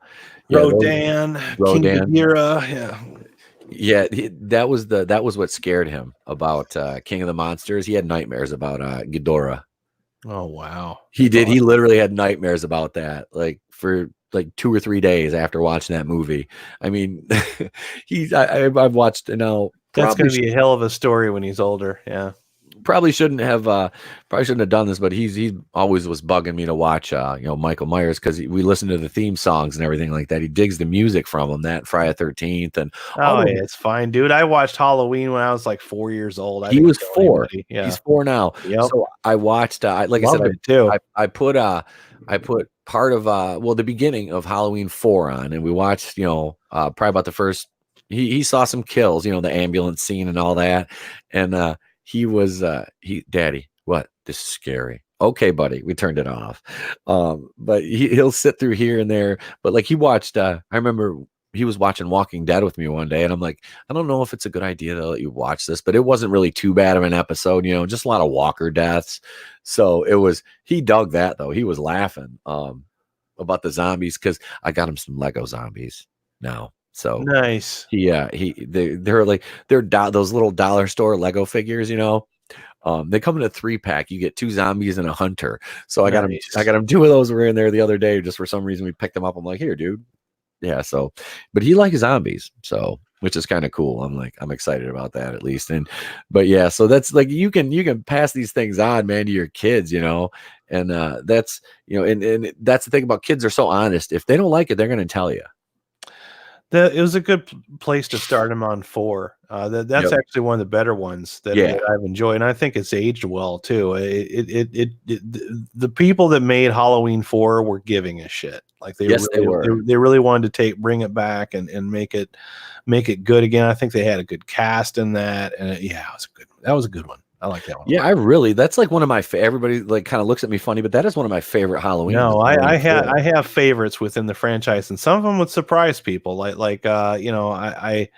Rodan, King Rodan. Ghidorah, yeah. Yeah, that was what scared him about King of the Monsters. He had nightmares about Ghidorah. Oh wow. He That's did. He awesome. literally had nightmares about that, like for like 2 or 3 days after watching that movie. I mean, I've watched That's probably going to be a hell of a story when he's older. Yeah. probably shouldn't have done this, but he always was bugging me to watch Michael Myers, because we listen to the theme songs and everything like that. He digs the music from them, that Friday 13th and Oh yeah, it's fine, dude. I watched Halloween when I was like 4 years old. I he didn't was tell 4. anybody. Yeah. He's 4 now. Yep. So I watched like Loved I said, it too. I put part of the beginning of Halloween 4 on, and we watched probably about the first. He saw some kills, the ambulance scene and all that, and he was Daddy, what? This is scary. Okay, buddy, we turned it off. But he'll sit through here and there. But like he watched, I remember he was watching Walking Dead with me one day, and I'm like, I don't know if it's a good idea to let you watch this, but it wasn't really too bad of an episode, just a lot of walker deaths. So he dug that though. He was laughing about the zombies, because I got him some Lego zombies now. So nice. They're like those little dollar store Lego figures, they come in a 3-pack. You get 2 zombies and a hunter. So I got him 2 of those. Were in there the other day. Just for some reason, we picked them up. I'm like, here, dude. Yeah. So, but he likes zombies, so which is kind of cool. I'm excited about that at least. But yeah, so that's like you can pass these things on, man, to your kids, and that's and that's the thing about kids. Are so honest. If they don't like it, they're going to tell you. It was a good place to start him on 4. That's actually one of the better ones that I've enjoyed, and I think it's aged well too. The people that made Halloween 4 were giving a shit. Like they really wanted to bring it back and make it good again. I think they had a good cast in that, and that was a good one. I like that one. Yeah, that's like one of my everybody like kind of looks at me funny, but that is one of my favorite Halloween. No, I have favorites within the franchise, and some of them would surprise people. I like the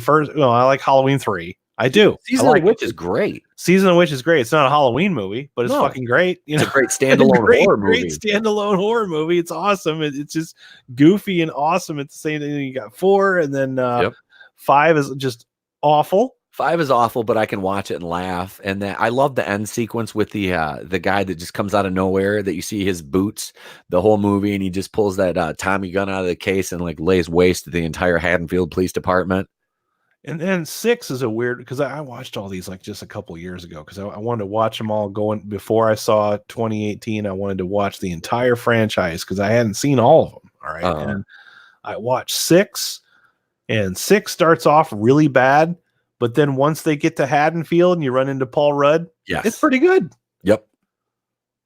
first. I like Halloween 3. I do. Season of the Witch is great. Season of the Witch is great. It's not a Halloween movie, but it's fucking great. It's a great standalone horror movie. Great standalone horror movie. It's awesome. It's just goofy and awesome at the same time. You got 4, and then 5 is just awful. 5 is awful, but I can watch it and laugh. And then I love the end sequence with the guy that just comes out of nowhere, that you see his boots the whole movie, and he just pulls that Tommy gun out of the case and like lays waste to the entire Haddonfield Police Department. And then 6 is a weird, because I watched all these like just a couple years ago, because I wanted to watch them all going before I saw 2018. I wanted to watch the entire franchise because I hadn't seen all of them. All right, and I watched 6, and 6 starts off really bad. But then once they get to Haddonfield and you run into Paul Rudd, it's pretty good. Yep.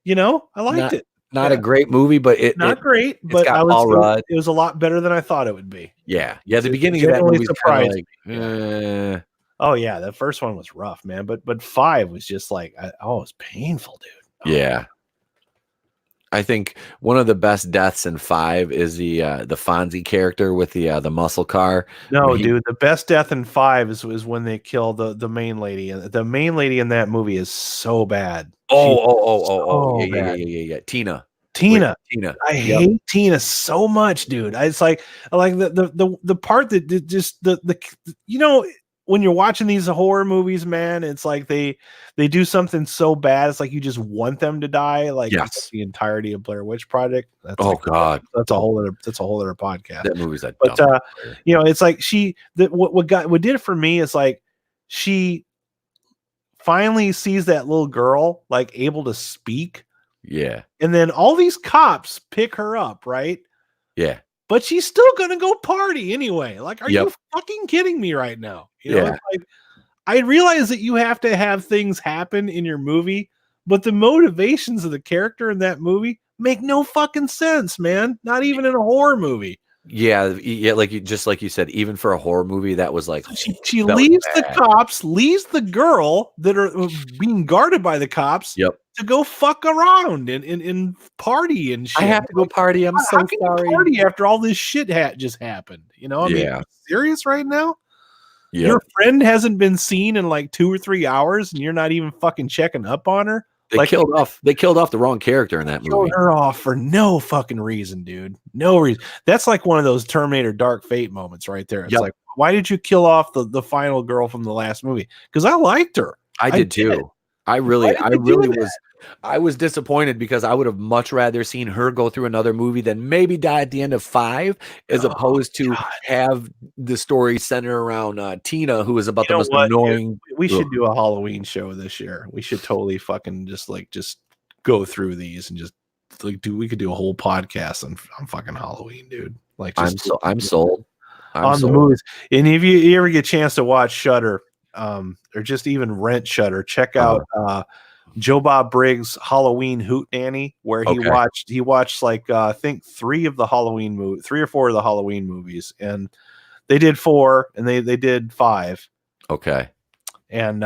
I liked it. Not a great movie, but great. But Paul Rudd. It was a lot better than I thought it would be. Yeah. The beginning of that movie surprised me. Oh yeah, the first one was rough, man. But 5 was just like, it was painful, dude. Yeah. I think one of the best deaths in 5 is the Fonzie character with the muscle car. No, dude, the best death in 5 is when they kill the main lady. And the main lady in that movie is so bad. Yeah. Tina. I hate Tina so much, dude. It's like the part that just when you're watching these horror movies, man, it's like they do something so bad. It's like you just want them to die. Like the entirety of Blair Witch Project. That's a whole other podcast. That movie's it's like what did it for me is like she finally sees that little girl like able to speak. Yeah. And then all these cops pick her up, right? Yeah. But she's still gonna go party anyway. Like, are you fucking kidding me right now? It's like, I realize that you have to have things happen in your movie, but the motivations of the character in that movie make no fucking sense, man. Not even in a horror movie. Yeah, just like you said, even for a horror movie, that was like She that was leaves the bad. cops, leaves the girl that are being guarded by the cops Yep. to go fuck around and party and shit. I have to go party. I'm so How can sorry. you party after all this shit just happened? You know, I mean, Yeah. are you serious right now? Yep. Your friend hasn't been seen in like 2 or 3 hours, and you're not even fucking checking up on her. They killed off the wrong character in that movie. Killed her off for no fucking reason, dude. No reason. That's like one of those Terminator Dark Fate moments right there. It's Yep. like, why did you kill off the final girl from the last movie? Because I liked her. I did too. I really I was disappointed because I would have much rather seen her go through another movie than maybe die at the end of 5, as opposed to have the story center around Tina, who is about the most annoying. Dude, we should do a Halloween show this year. We should totally fucking just go through these and just we could do a whole podcast on fucking Halloween, dude. Like I'm sold. On the movies. And if you ever get a chance to watch Shudder, or just even rent Shudder, check out Joe Bob Briggs' Halloween Hootenanny, where he watched like I think 3 or 4 of the Halloween movies, and they did 4 and they did 5. Okay. And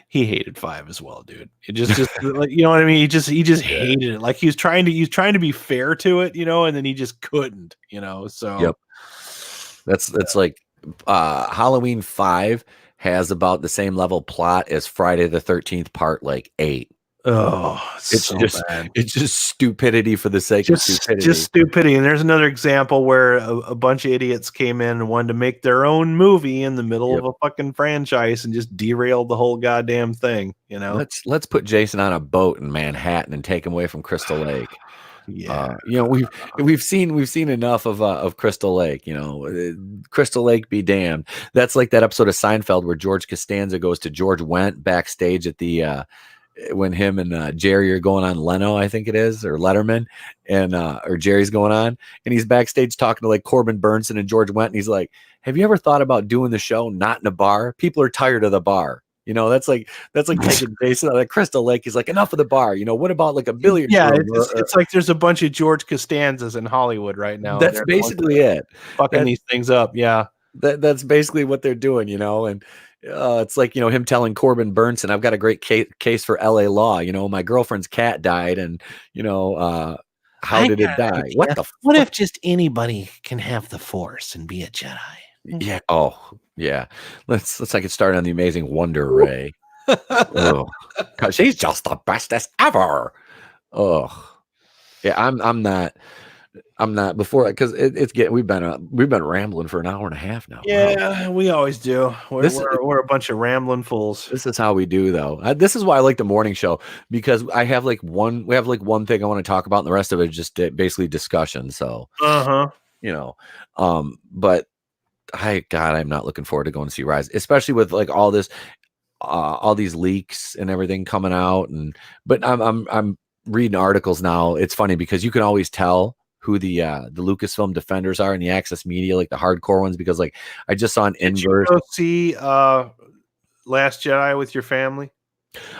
he hated 5 as well, dude. It just like, you know what I mean? He just hated it. Like he was trying to be fair to it, you know, and then he just couldn't, you know. So yep. That's like Halloween 5 has about the same level plot as Friday the 13th part like 8. Oh, it's so just bad. It's just stupidity for the sake of stupidity. Just stupidity. And there's another example where a bunch of idiots came in and wanted to make their own movie in the middle of a fucking franchise and just derailed the whole goddamn thing. You know, let's put Jason on a boat in Manhattan and take him away from Crystal Lake. Yeah, you know, we've seen enough of Crystal Lake. You know, Crystal Lake be damned. That's like that episode of Seinfeld where George Costanza goes to George Wendt backstage at the when him and Jerry are going on Leno, I think it is, or Letterman, and or Jerry's going on, and he's backstage talking to like Corbin Burnson and George Wendt, and he's like, "Have you ever thought about doing the show not in a bar? People are tired of the bar." You know, that's like taking Jason out of Crystal Lake. He's like, enough of the bar. You know, what about like a billiard? Yeah, it's like there's a bunch of George Costanzas in Hollywood right now. That's basically it. Fucking these things up. Yeah, that's basically what they're doing. You know, and it's like, you know, him telling Corbin Burnson, "I've got a great case for L.A. law. You know, my girlfriend's cat died, and you know, how did it die? What the? What if just anybody can have the Force and be a Jedi?" Yeah. Oh, yeah. Let's like it started on the Amazing Wonder Ray. Oh, cause she's just the bestest ever. Oh, yeah. I'm not before, because it's getting. We've been rambling for an hour and a half now. Yeah, wow. We always do. We're a bunch of rambling fools. This is how we do, though. This is why I like the morning show, because we have like one thing I want to talk about, and the rest of it is just basically discussion. So, you know, but. I'm not looking forward to going to see Rise, especially with like all this, all these leaks and everything coming out. But I'm reading articles now. It's funny because you can always tell who the Lucasfilm defenders are in the Access Media, like the hardcore ones, because like I just saw an inverse. Did you go see Last Jedi with your family?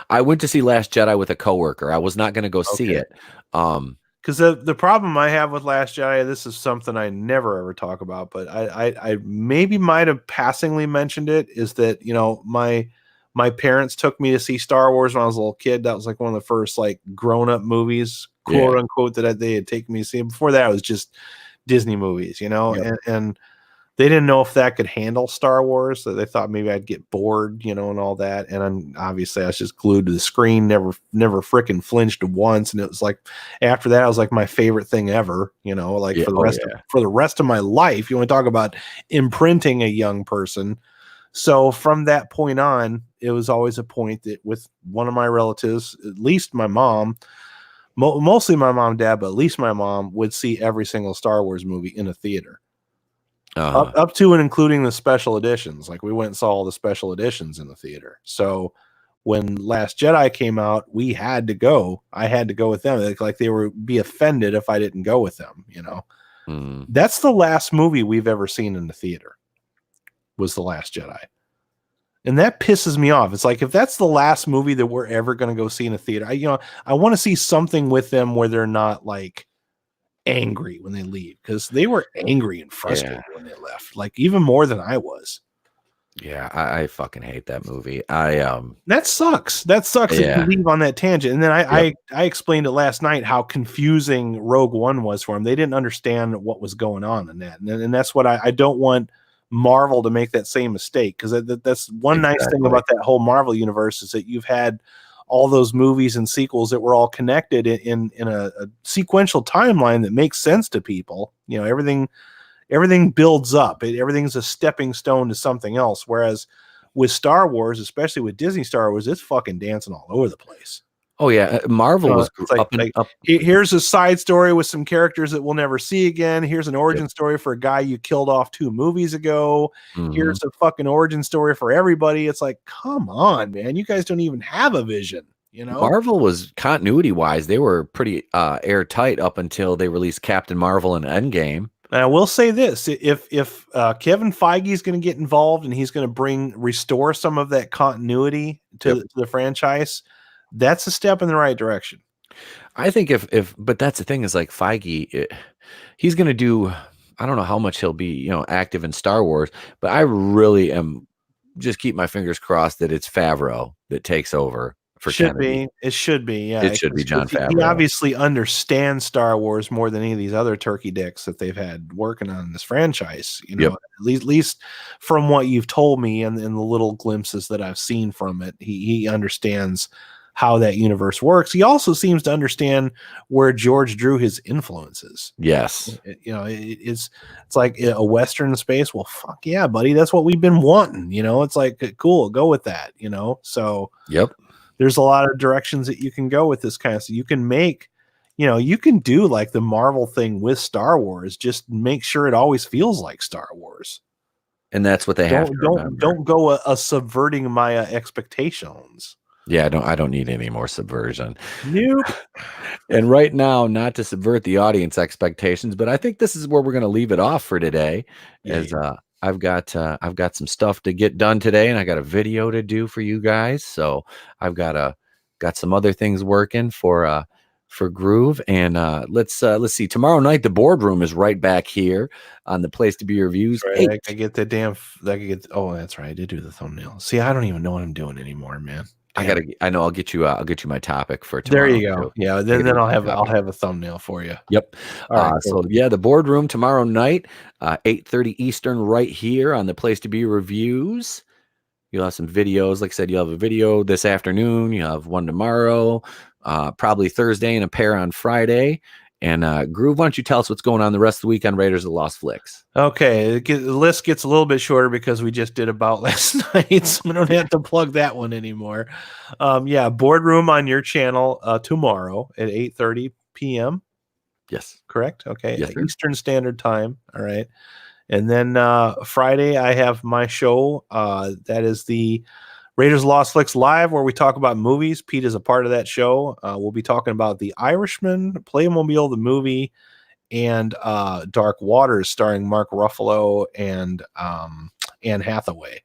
I went to see Last Jedi with a coworker. I was not going to go see it. Because the problem I have with Last Jedi, this is something I never ever talk about, but I maybe might have passingly mentioned it, is that, you know, my parents took me to see Star Wars when I was a little kid. That was like one of the first like grown up movies, quote unquote, that they had taken me to see. Before that, it was just Disney movies, you know, and they didn't know if that could handle Star Wars. So they thought maybe I'd get bored, you know, and all that. And obviously I was just glued to the screen, never freaking flinched once. And it was like, after that, I was like my favorite thing ever, you know, like for the rest of my life. You want to talk about imprinting a young person. So from that point on, it was always a point that with one of my relatives, at least my mom, mostly my mom and dad, but at least my mom would see every single Star Wars movie in a theater. Up to and including the special editions. Like we went and saw all the special editions in the theater. So when Last Jedi came out, we had to go. I had to go with them. Like they would be offended if I didn't go with them, you know. That's the last movie we've ever seen in the theater. was The Last Jedi. And that pisses me off. It's like, if that's the last movie that we're ever going to go see in a theater, I want to see something with them where they're not like angry when they leave, because they were angry and frustrated when they left, like even more than I was. Yeah, I fucking hate that movie. That sucks. That sucks that you leave on that tangent. And then I explained it last night how confusing Rogue One was for them. They didn't understand what was going on in that. And that's what I don't want Marvel to make that same mistake, because that's one nice thing about that whole Marvel universe, is that you've had all those movies and sequels that were all connected in a sequential timeline that makes sense to people. Everything builds up. Everything's a stepping stone to something else. Whereas with Star Wars, especially with Disney Star Wars, it's fucking dancing all over the place. Oh yeah, Marvel was up. Here's a side story with some characters that we'll never see again. Here's an origin story for a guy you killed off 2 movies ago. Here's a fucking origin story for everybody. It's like, come on, man, you guys don't even have a vision. Marvel was, continuity wise, they were pretty airtight up until they released Captain Marvel and Endgame. And I will say this: if Kevin Feige is going to get involved and he's going to restore some of that continuity to the franchise, that's a step in the right direction. I think but that's the thing, is like Feige, he's going to do, I don't know how much he'll be, active in Star Wars, but I really am just keep my fingers crossed that it's Favreau that takes over. It should be, yeah. It should be Jon Favreau. He obviously understands Star Wars more than any of these other turkey dicks that they've had working on this franchise. At least from what you've told me and the little glimpses that I've seen from it, he understands how that universe works. He also seems to understand where George drew his influences. Yes. It's like a Western space. Well, fuck yeah, buddy. That's what we've been wanting. It's like, cool, go with that, so. Yep. There's a lot of directions that you can go with this kind of stuff. You can make, you can do like the Marvel thing with Star Wars. Just make sure it always feels like Star Wars. And that's what they have. Don't go a subverting my expectations. Yeah, I don't need any more subversion. Nope. And right now, not to subvert the audience expectations, but I think this is where we're going to leave it off for today. I've got some stuff to get done today, and I got a video to do for you guys. So I've got some other things working for Groove. And let's see. Tomorrow night, the boardroom is right back here on the Place to Be Reviews. Right, I get the damn. Oh, that's right. I did do the thumbnail. See, I don't even know what I'm doing anymore, man. Damn. I know. I'll get you my topic for tomorrow. There you go. Too. Yeah. Then I'll have a thumbnail for you. Yep. All right, cool. So yeah, the boardroom tomorrow night, 8:30 Eastern, right here on the Place to Be Reviews. You'll have some videos. Like I said, you'll have a video this afternoon. You'll have one tomorrow, probably Thursday, and a pair on Friday. And Groove, why don't you tell us what's going on the rest of the week on Raiders of the Lost Flicks? Okay, the list gets a little bit shorter because we just did About last night, so we don't have to plug that one anymore. Boardroom on your channel tomorrow at 8:30 p.m. Yes. Correct? Okay. Yes, sir. Eastern Standard Time. All right. And then Friday, I have my show. That is the Raiders of the Lost Flicks Live, where we talk about movies. Pete is a part of that show. We'll be talking about The Irishman, Playmobil, the movie, and Dark Waters, starring Mark Ruffalo and Anne Hathaway.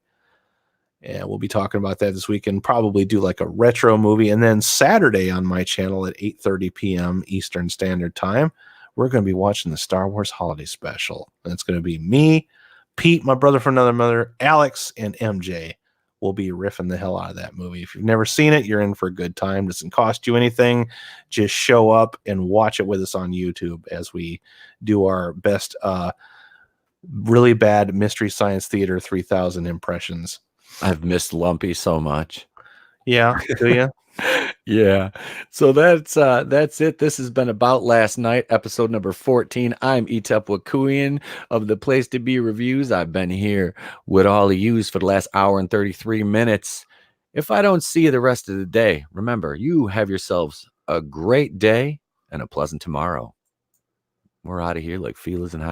And we'll be talking about that this weekend. Probably do like a retro movie. And then Saturday on my channel at 8:30 p.m. Eastern Standard Time, we're going to be watching the Star Wars Holiday Special. And it's going to be me, Pete, my brother from another mother, Alex, and MJ. Will be riffing the hell out of that movie. If you've never seen it, you're in for a good time. It doesn't cost you anything. Just show up and watch it with us on YouTube as we do our best really bad Mystery Science Theater 3000 impressions. I've missed Lumpy so much. Yeah, do you? Yeah. So that's it. This has been About Last Night, episode number 14. I'm Etep Wakuian of the Place to Be Reviews. I've been here with all of yous for the last hour and 33 minutes. If I don't see you the rest of the day, remember, you have yourselves a great day and a pleasant tomorrow. We're out of here like feelers and high.